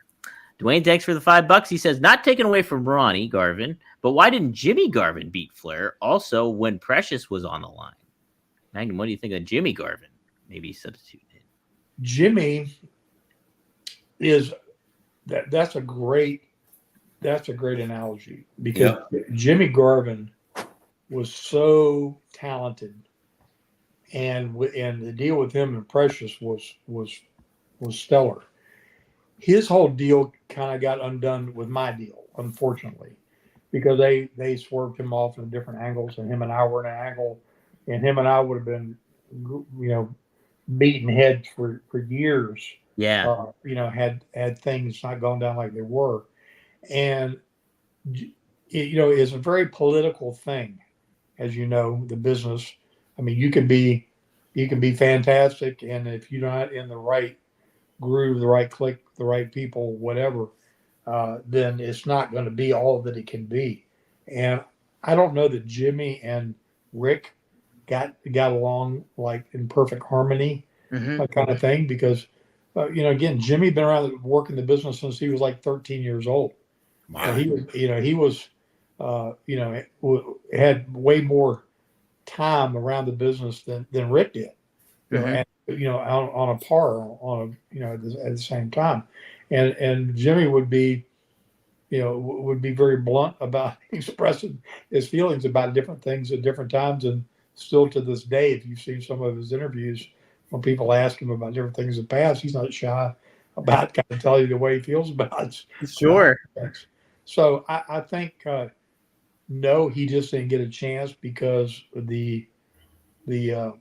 Dwayne, thanks for the $5. He says, not taken away from Ronnie Garvin, but why didn't Jimmy Garvin beat Flair? Also, when Precious was on the line. Magnum, what do you think of Jimmy Garvin? Maybe substitute in. Jimmy is that's a great analogy because Jimmy Garvin was so talented, and the deal with him and Precious was stellar. His whole deal kind of got undone with my deal, unfortunately, because they swerved him off in different angles, and him and I were in an angle, and him and I would have been, beating heads for years. Yeah. Had things not gone down like they were, and it's a very political thing, as you know, the business. I mean, you can be fantastic, and if you're not in the right groove, the right click, the right people, whatever, then it's not going to be all that it can be. And I don't know that Jimmy and Rick got along like in perfect harmony, Mhm. kind of thing, because again, Jimmy been around working the business since he was like 13 years old. And he was had way more time around the business than Rick did. Mhm. And on a par on a at the same time, and Jimmy would be very blunt about expressing his feelings about different things at different times. And still to this day, if you've seen some of his interviews, when people ask him about different things in the past, he's not shy about kind of telling you the way he feels about Sure. things. So I think no, he just didn't get a chance because the the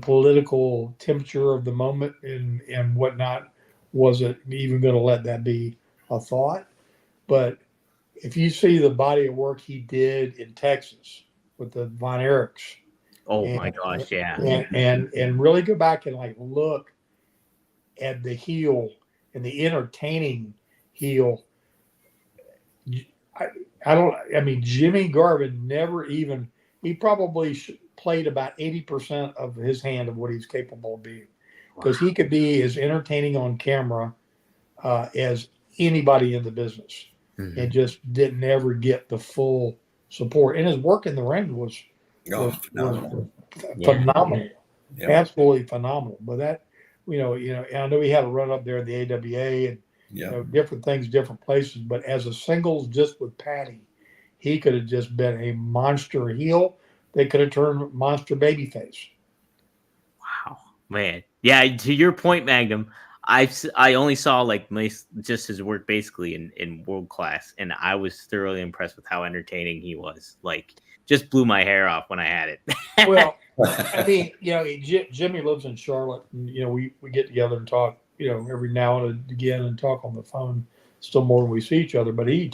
political temperature of the moment and whatnot wasn't even going to let that be a thought. But if you see the body of work he did in Texas with the Von Erichs, Oh my and gosh, yeah. and really go back and like look at the heel and the entertaining heel. I, I don't. I mean, Jimmy Garvin never even. He probably played about 80% of his hand of what he's capable of being, because he could be as entertaining on camera as anybody in the business, and Mhm. just didn't ever get the full support. And his work in the ring was Phenomenal. Yeah. phenomenal, Yeah. absolutely phenomenal. But that, and I know he had a run up there in the AWA and Yeah. different things, different places. But as a singles, just with Patty, he could have just been a monster heel. They could have turned monster babyface. Wow, man. Yeah, to your point, Magnum, I only saw like just his work basically in world class, and I was thoroughly impressed with how entertaining he was. Like, just blew my hair off when I had it. Well, I mean, Jimmy lives in Charlotte, and we get together and talk, every now and again, and talk on the phone still more when we see each other. But he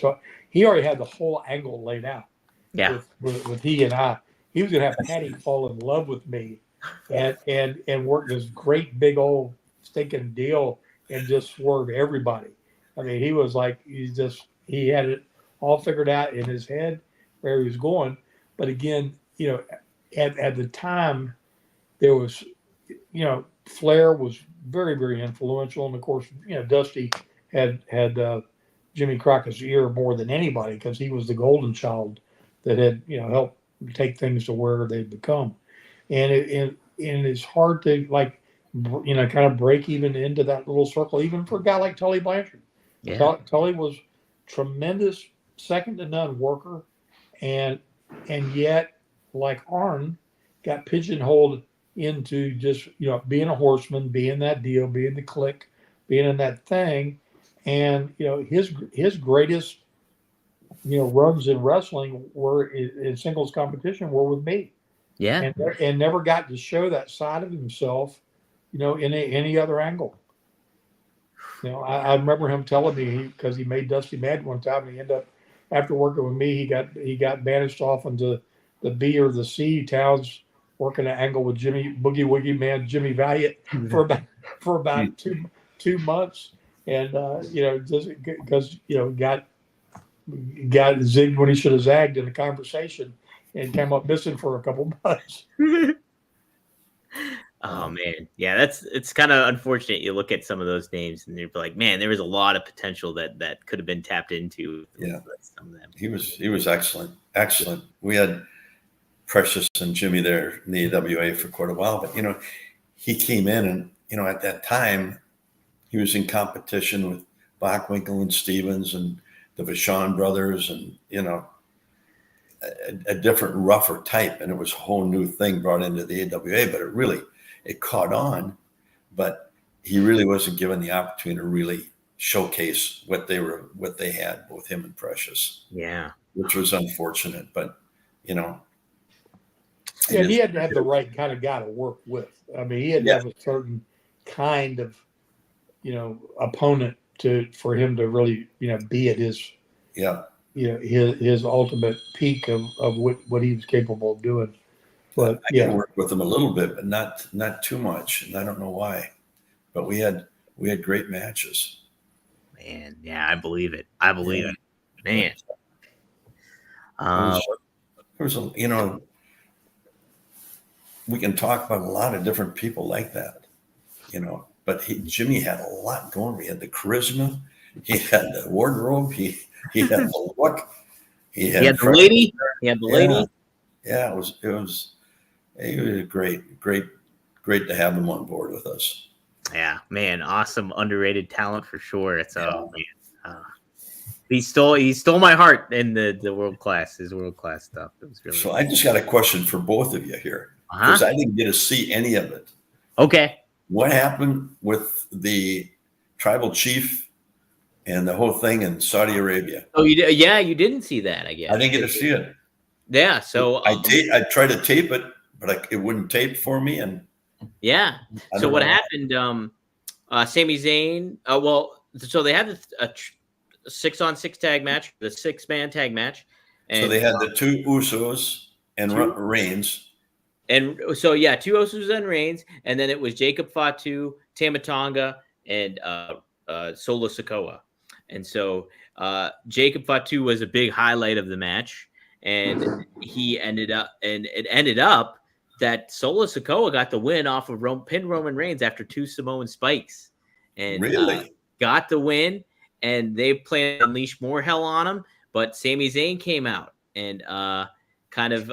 already had the whole angle laid out Yeah. with he and I. He was gonna have Patty fall in love with me, and work this great big old stinking deal and just swerve everybody. I mean, he was like he had it all figured out in his head where he was going. But again, at the time there was, Flair was very, very influential, and of course, Dusty had Jimmy Crockett's ear more than anybody, because he was the golden child that had helped take things to where they've become. And it's hard to like kind of break even into that little circle, even for a guy like Tully Blanchard. Yeah. Tully was tremendous, second to none worker, and yet, like Arn, got pigeonholed into just being a horseman, being that deal, being the clique, being in that thing. And his greatest runs in wrestling were in singles competition were with me, Yeah. and never got to show that side of himself in any other angle. I remember him telling me, because he made Dusty mad one time, and he ended up, after working with me, he got banished off into the B or the C towns, working an angle with Jimmy Boogie Woogie Man Jimmy Valiant for about 2 months, and just because got zigged when he should have zagged in a conversation, and came up missing for a couple months. Oh man, yeah, it's kind of unfortunate. You look at some of those names and you're like, man, there was a lot of potential that could have been tapped into. Yeah. Some of them. He was excellent. We had Precious and Jimmy there in the AWA for quite a while, but he came in, and at that time he was in competition with Bockwinkel and Stevens and the Vachon brothers, and a different, rougher type, and it was a whole new thing brought into the AWA. But it caught on, but he really wasn't given the opportunity to really showcase what they had, both him and Precious. Yeah, which was unfortunate, but he had to have the right kind of guy to work with. I mean, he had to have a certain kind of opponent for him to really be at his his ultimate peak of what he was capable of doing. But I worked with him a little bit, but not too much, and I don't know why. But we had great matches. man. Yeah, I believe it. I believe it, man. There's a, we can talk about a lot of different people like that, but Jimmy had a lot going. He had the charisma, he had the wardrobe, he had the look, he had the lady. He had the lady. Yeah, it was great to have him on board with us. Yeah, man, awesome, underrated talent for sure. It's he stole my heart in the world class, his world class stuff. It was really so. I just got a question for both of you here because I didn't get to see any of it. Okay, what happened with the tribal chief and the whole thing in Saudi Arabia? Oh, you did? Yeah, you didn't see that, I guess. I didn't get to see it. Yeah, so I tried to tape it, but it wouldn't tape for me. And yeah, so what happened? Sami Zayn. So they had a 6-on-6 tag match, the 6-man tag match. And, so they had the two Usos and Reigns. And so, 2 Usos and Reigns. And then it was Jacob Fatu, Tama Tonga, and Solo Sikoa. And so Jacob Fatu was a big highlight of the match. And it ended up that Solo Sikoa got the win off of pinned Roman Reigns after 2 Samoan spikes. And really? Got the win. And they planned to unleash more hell on him, but Sami Zayn came out and kind of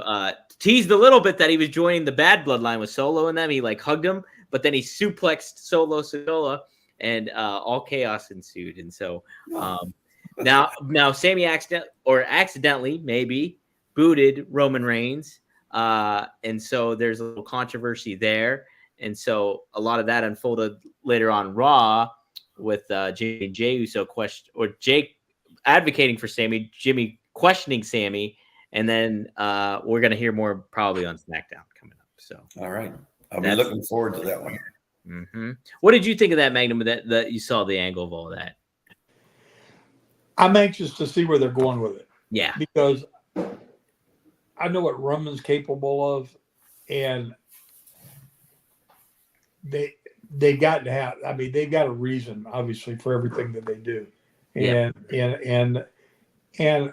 teased a little bit that he was joining the bad bloodline with Solo and them. He hugged him, but then he suplexed Solo Sikoa, and all chaos ensued. And so now Sami accidentally maybe booted Roman Reigns, and so there's a little controversy there. And so a lot of that unfolded later on Raw, with Jay Uso Jake advocating for Sami, Jimmy questioning Sami, and then we're gonna hear more probably on SmackDown coming up. So all right, I'll be looking forward to that one. Mm-hmm. What did you think of that, Magnum? That you saw the angle of all that? I'm anxious to see where they're going with it. Yeah, because I know what Roman's capable of, and they've got to have. I mean, they've got a reason, obviously, for everything that they do, and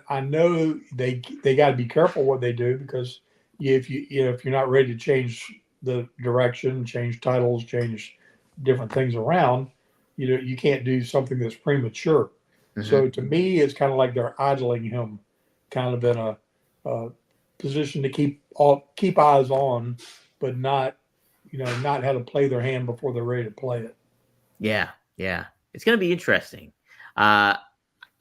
I know they got to be careful what they do, because if you're not ready to change the direction, change titles, change different things around, you can't do something that's premature. Mm-hmm. So to me, it's kind of like they're idling him, kind of in a position to keep eyes on, but not how to play their hand before they're ready to play it. Yeah. It's going to be interesting. I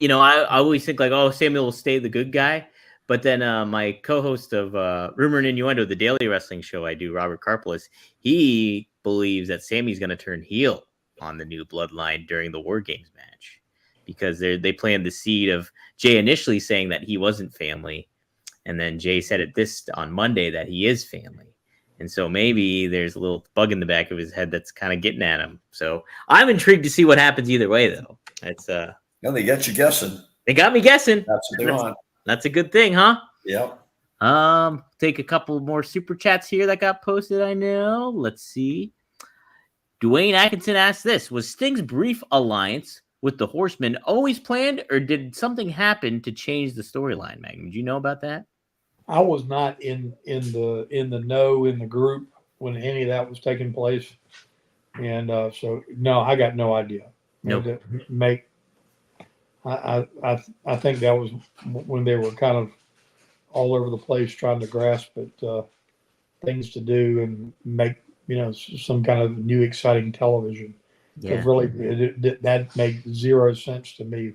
always think Samuel will stay the good guy. But then my co-host of Rumor and Innuendo, the daily wrestling show I do, Robert Karpelis, he believes that Sammy's going to turn heel on the new Bloodline during the War Games match, because they planted the seed of Jay initially saying that he wasn't family. And then Jay said on Monday that he is family. And so maybe there's a little bug in the back of his head that's kind of getting at him. So I'm intrigued to see what happens either way, though. It's they got you guessing. They got me guessing. That's what they want. That's a good thing, huh? Yep. Take a couple more super chats here that got posted. I know. Let's see. Dwayne Atkinson asked this: was Sting's brief alliance with the Horsemen always planned, or did something happen to change the storyline, Magnum? Do you know about that? I was not in the know in the group when any of that was taking place, and so no, I got no idea. Nope. I think that was when they were kind of all over the place trying to grasp at things to do and make some kind of new exciting television. Because really, that made zero sense to me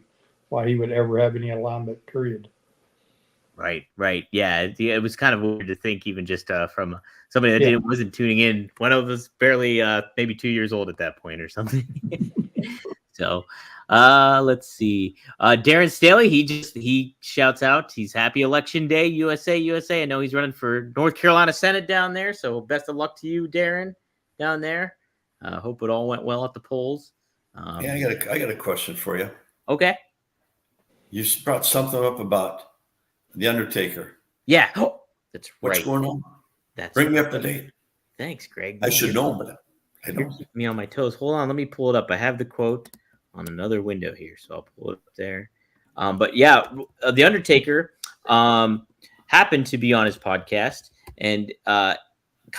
why he would ever have any alignment. Period. Right. Yeah, it was kind of weird to think, even just from somebody that wasn't tuning in. One of us barely maybe 2 years old at that point or something. So let's see. Darren Staley, he shouts out, he's happy election day, USA. I know he's running for North Carolina Senate down there. So best of luck to you, Darren, down there. Hope it all went well at the polls. I got a question for you. Okay. You brought something up about The Undertaker. Yeah. Oh, that's right. What's going on? Bring me up to date. Thanks, Greg. I should know, but I don't. Keep me on my toes. Hold on. Let me pull it up. I have the quote on another window here, so I'll pull it up there. But yeah, the Undertaker happened to be on his podcast and kind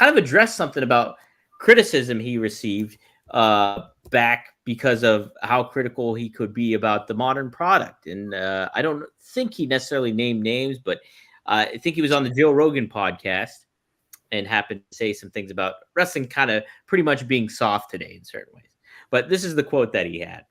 of addressed something about criticism he received back because of how critical he could be about the modern product. And I don't think he necessarily named names, but I think he was on the Joe Rogan podcast and happened to say some things about wrestling kind of pretty much being soft today in certain ways. But this is the quote that he had.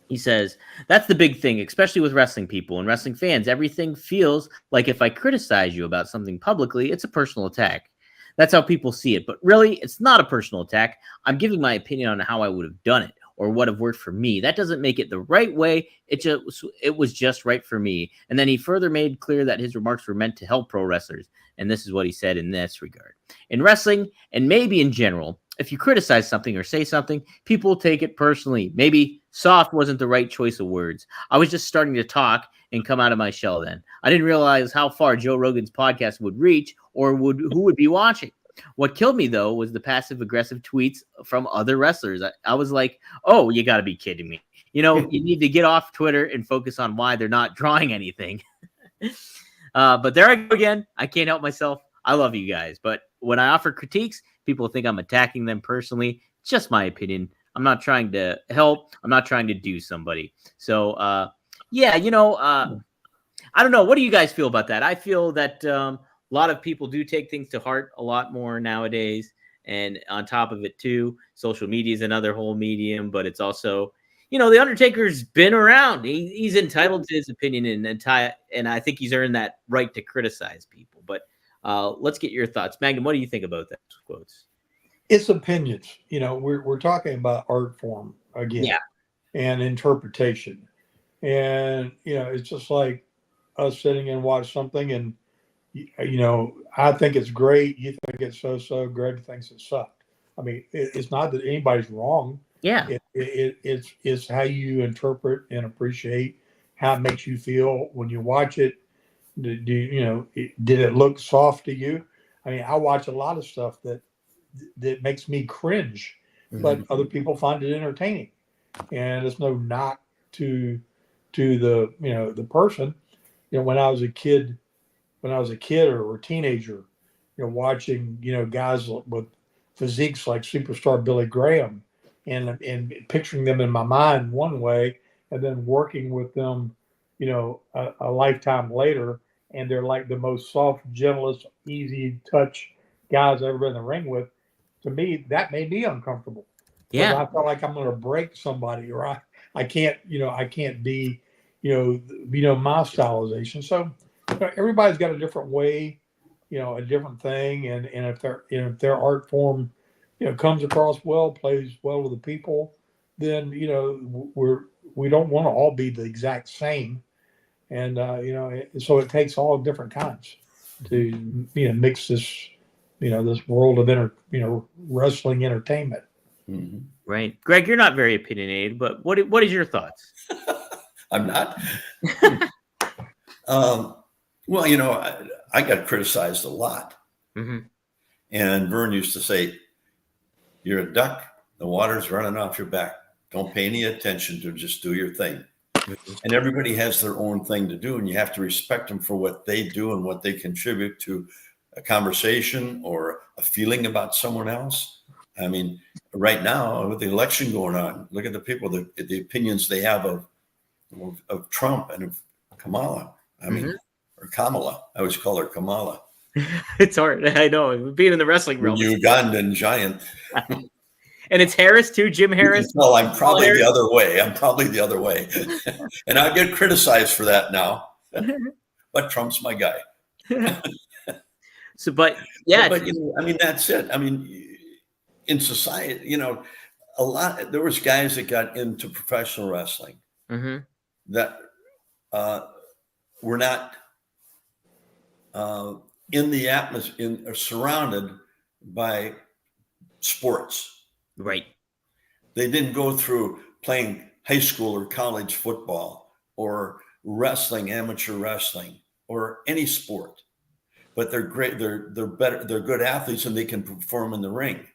He says, "That's the big thing, especially with wrestling people and wrestling fans. Everything feels like if I criticize you about something publicly, it's a personal attack. That's how people see it. But really, it's not a personal attack. I'm giving my opinion on how I would have done it or what have worked for me. That doesn't make it the right way. It was just right for me." And then he further made clear that his remarks were meant to help pro wrestlers. And this is what he said in this regard. "In wrestling, and maybe in general, if you criticize something or say something, people take it personally. Maybe soft wasn't the right choice of words. I was just starting to talk and come out of my shell then. I didn't realize how far Joe Rogan's podcast would reach or who would be watching. What killed me, though, was the passive-aggressive tweets from other wrestlers. I was like, oh, you got to be kidding me. You need to get off Twitter and focus on why they're not drawing anything." But there I go again. I can't help myself. I love you guys. But when I offer critiques, people think I'm attacking them personally. It's just my opinion. I'm not trying to help. I'm not trying to do somebody. So, I don't know. What do you guys feel about that? I feel that a lot of people do take things to heart a lot more nowadays. And on top of it, too, social media is another whole medium, but it's also, the Undertaker's been around. He's entitled to his opinion and I think he's earned that right to criticize people. But let's get your thoughts. Magnum, what do you think about those quotes? It's opinions. We're talking about art form again, and interpretation. And, it's just like us sitting and watch something and, I think it's great. You think it's so. Greg thinks it sucked. I mean, it's not that anybody's wrong. Yeah. It's how you interpret and appreciate how it makes you feel when you watch it. Did it look soft to you? I mean, I watch a lot of stuff that makes me cringe, but other people find it entertaining, and it's no knock to the the person. When I was a kid or a teenager, watching guys with physiques like superstar Billy Graham, and picturing them in my mind one way, and then working with them, a lifetime later, and they're like the most soft, gentlest, easy touch guys I've ever been in the ring with. To me, that made me uncomfortable. Yeah, I felt like I'm going to break somebody, or I can't be, my stylization. So everybody's got a different way, a different thing, and if their art form, comes across well, plays well with the people, then we don't want to all be the exact same, and so it takes all different kinds to mix this this world of wrestling entertainment. Mm-hmm. Right. Greg, you're not very opinionated, but what is your thoughts? I'm not. Well, I got criticized a lot. Mm-hmm. And Vern used to say, "You're a duck. The water's running off your back. Don't pay any attention to it. Just do your thing." Mm-hmm. And everybody has their own thing to do, and you have to respect them for what they do and what they contribute to a conversation or a feeling about someone else. I mean, right now with the election going on, look at the people, the opinions they have of Trump and of Kamala. I mean, or Kamala. I always call her Kamala. It's hard. I know. Being in the wrestling realm. Ugandan giant. And it's Harris too, Jim Harris. No, I'm probably the other way. And I get criticized for that now. But Trump's my guy. So, but yeah. But I mean, that's it. I mean, in society, there was guys that got into professional wrestling that were not in the atmosphere, or surrounded by sports. Right. They didn't go through playing high school or college football or wrestling, amateur wrestling, or any sport. But they're great. They're better. They're good athletes, and they can perform in the ring.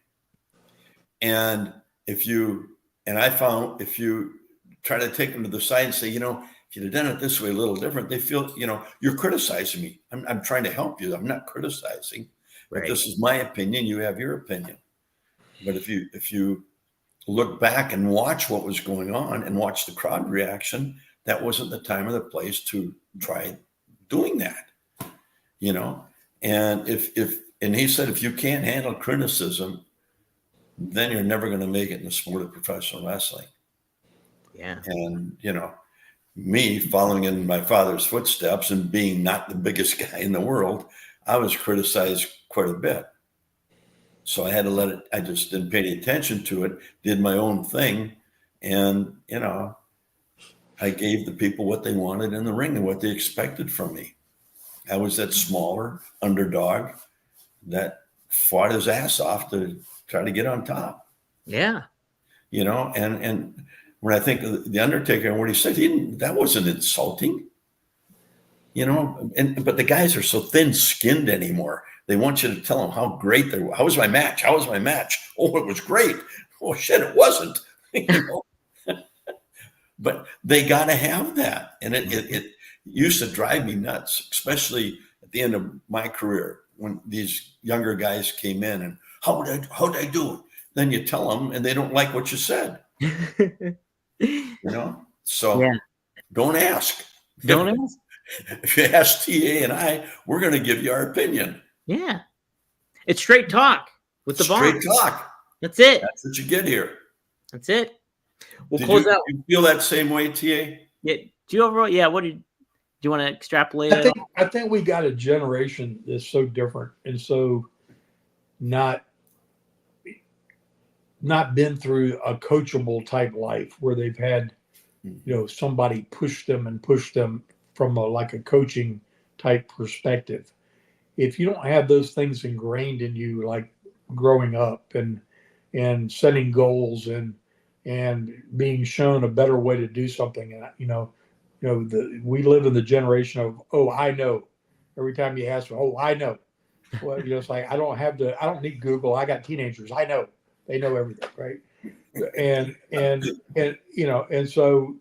And I found if you try to take them to the side and say, if you'd have done it this way a little different, they feel, you're criticizing me. I'm trying to help you. I'm not criticizing, but this is my opinion. You have your opinion. But if you look back and watch what was going on and watch the crowd reaction, that wasn't the time or the place to try doing that, and and he said, if you can't handle criticism, then you're never going to make it in the sport of professional wrestling. Yeah. And, me following in my father's footsteps and being not the biggest guy in the world, I was criticized quite a bit. So I had to let it, I just didn't pay any attention to it, did my own thing. And, I gave the people what they wanted in the ring and what they expected from me. I was that smaller underdog that fought his ass off to try to get on top. Yeah. And when I think of the Undertaker and what he said, that wasn't insulting, but the guys are so thin-skinned anymore. They want you to tell them how great they were. How was my match? How was my match? Oh, it was great. Oh shit, it wasn't. But they got to have that. And it used to drive me nuts, especially at the end of my career when these younger guys came in and how'd I do it? Then you tell them and they don't like what you said. So don't ask. Don't ask. If you ask TA and I, we're going to give you our opinion. Yeah. It's straight talk with the bomb. Straight talk. That's it. That's what you get here. That's it. We'll Did close out. You feel that same way, TA? Yeah. Do you overall? Yeah. Do you want to extrapolate? I think we got a generation that's so different and so not been through a coachable type life where they've had, somebody push them from a coaching type perspective. If you don't have those things ingrained in you, like growing up and setting goals and being shown a better way to do something, and we live in the generation of, oh, I know. Every time you ask, oh, I know. Well, it's like I don't need Google. I got teenagers. I know. They know everything, right? And so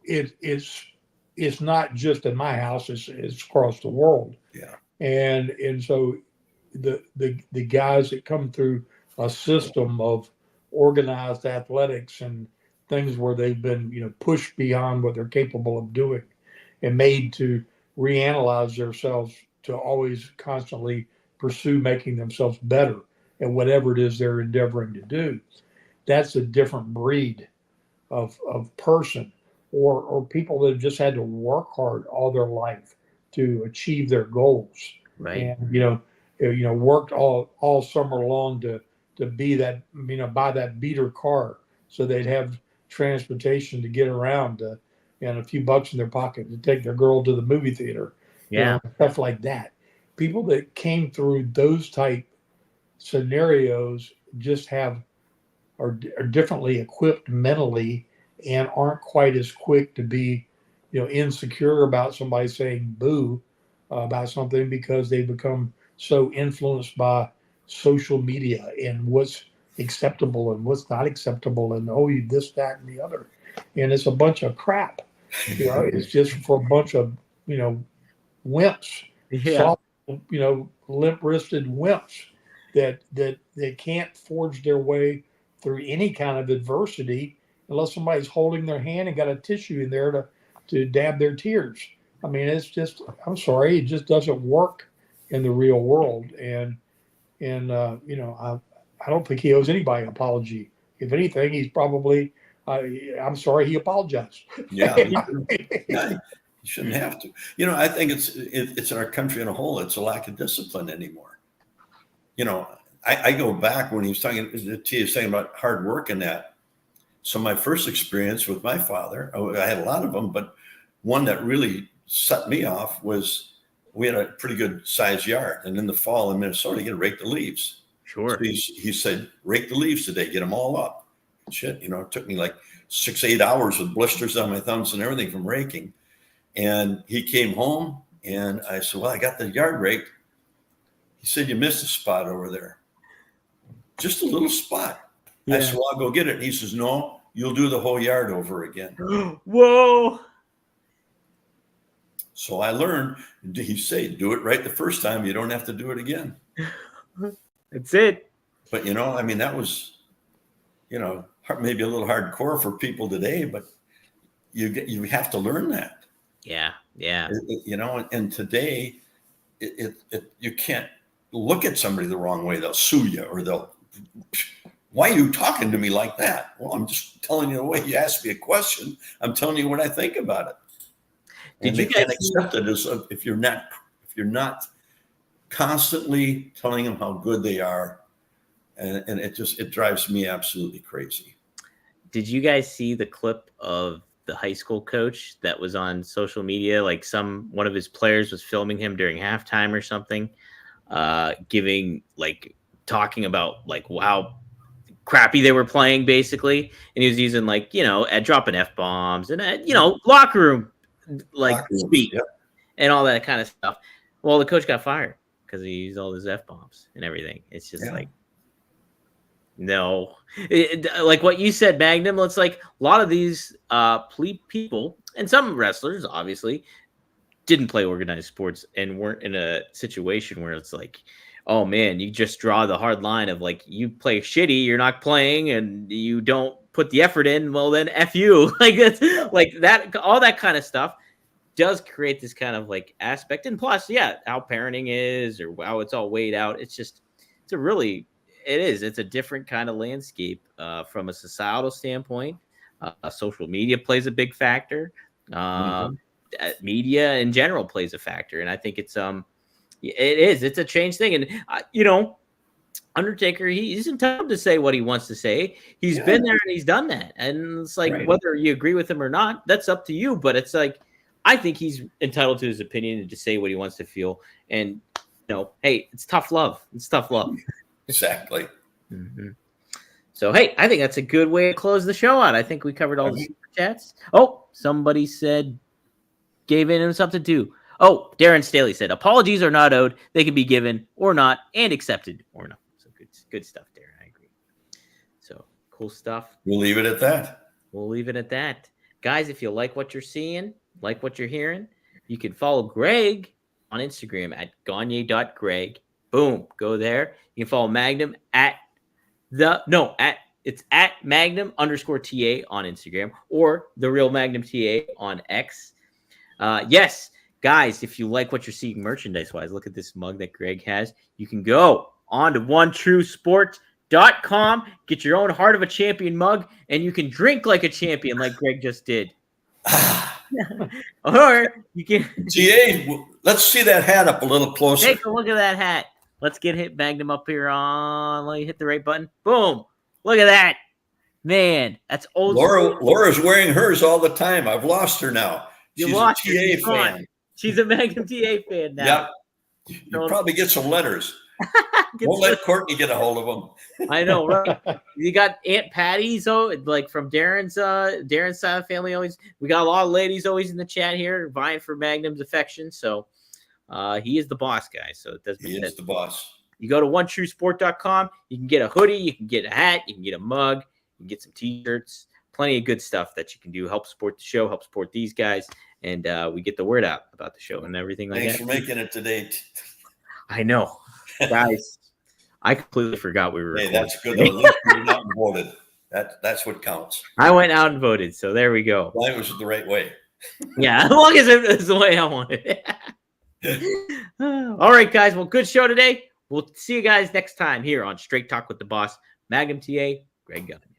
it's not just in my house. It's across the world. Yeah. And so the guys that come through a system of organized athletics and things where they've been pushed beyond what they're capable of doing and made to reanalyze themselves to always constantly pursue making themselves better at whatever it is they're endeavoring to do. That's a different breed of person or people that have just had to work hard all their life to achieve their goals. Right. And worked all summer long to be that, buy that beater car so they'd have transportation to get around and a few bucks in their pocket to take their girl to the movie theater. Yeah. Stuff like that. People that came through those type scenarios just are differently equipped mentally and aren't quite as quick to be, insecure about somebody saying boo about something because they become so influenced by social media and what's acceptable and what's not acceptable and you this, that, and the other. And it's a bunch of crap. It's just for a bunch of, wimps, soft, limp-wristed wimps that can't forge their way through any kind of adversity unless somebody's holding their hand and got a tissue in there to dab their tears. I mean, it's just, I'm sorry, it just doesn't work in the real world. And I don't think he owes anybody an apology. If anything, he's probably, I'm sorry, he apologized. Yeah. You shouldn't have to. I think it's in our country in a whole, it's a lack of discipline anymore. I go back when he was talking about hard work and that. So my first experience with my father, I had a lot of them, but one that really set me off was we had a pretty good sized yard. And in the fall in Minnesota, you got to rake the leaves. Sure. So he said, rake the leaves today, get them all up. Shit, it took me like 6-8 hours with blisters on my thumbs and everything from raking. And he came home and I said, well, I got the yard raked. He said, you missed a spot over there. Just a little spot. Yeah. I said, well, I'll go get it. And he says, no, you'll do the whole yard over again. Whoa. So I learned, he said, do it right the first time. You don't have to do it again. That's it. But, I mean, that was, maybe a little hardcore for people today, but you have to learn that. Yeah. Yeah. And today you can't look at somebody the wrong way. They'll sue you, or why are you talking to me like that? Well, I'm just telling you the way you asked me a question. I'm telling you what I think about it. And they can't accept it as if you're not constantly telling them how good they are. And it drives me absolutely crazy. Did you guys see the clip of the high school coach that was on social media? Like one of his players was filming him during halftime or something, talking about how crappy they were playing, basically. And he was using dropping F-bombs and locker room speak, yep. And all that kind of stuff. Well, the coach got fired because he used all his F-bombs and everything. It's just no, like what you said, Magnum. It's like a lot of these people and some wrestlers obviously didn't play organized sports and weren't in a situation where it's like, oh man, you just draw the hard line of you play shitty, you're not playing, and you don't put the effort in. Well, then F you. That's that. All that kind of stuff does create this kind of aspect. And plus, how parenting is or how it's all weighed out. It's a different kind of landscape from a societal standpoint. Social media plays a big factor. Media in general plays a factor. And I think it's a change thing. And, Undertaker, he's entitled to say what he wants to say. He's been there and he's done that. And it's whether you agree with him or not, that's up to you. But it's I think he's entitled to his opinion and to say what he wants to feel. And, hey, it's tough love. It's tough love. Exactly. Mm-hmm. So, hey, I think that's a good way to close the show out. I think we covered all the super chats. Oh, somebody gave in something too. Oh, Darren Staley said, apologies are not owed. They can be given or not and accepted or not. So good stuff, Darren. I agree. So cool stuff. We'll leave it at that. Guys, if you like what you're seeing, like what you're hearing, you can follow Greg on Instagram at gagne.greg. Boom, go there. You can follow Magnum at Magnum_TA on Instagram or the real Magnum TA on X. Yes, guys, if you like what you're seeing merchandise-wise, look at this mug that Greg has. You can go on to onetruesport.com, get your own Heart of a Champion mug, and you can drink like a champion like Greg just did. Or you can... TA, let's see that hat up a little closer. Take a look at that hat. Let's get Magnum up here on. Let me hit the right button. Boom. Look at that. Man, that's old. Laura's wearing hers all the time. I've lost her now. She's a TA fan. She's a Magnum TA fan now. Yep. You probably get some letters. Won't let Courtney get a hold of them. I know, right? You got Aunt Patty, so from Darren's side of the family. Always, we got a lot of ladies always in the chat here vying for Magnum's affection. So he is the boss, guys. So it does. He is the boss. You go to onetruesport.com. You can get a hoodie, you can get a hat, you can get a mug, you can get some t-shirts. Plenty of good stuff that you can do. Help support the show. Help support these guys, and we get the word out about the show and everything like that. Thanks for making it today. I know, guys. I completely forgot we were. Hey, that's good. At least you went out and voted. That's what counts. I went out and voted, so there we go. Mine was the right way. Yeah, as long as it's the way I wanted it. All right, guys. Well, good show today. We'll see you guys next time here on Straight Talk with the Boss. Magnum TA, Greg Garvin.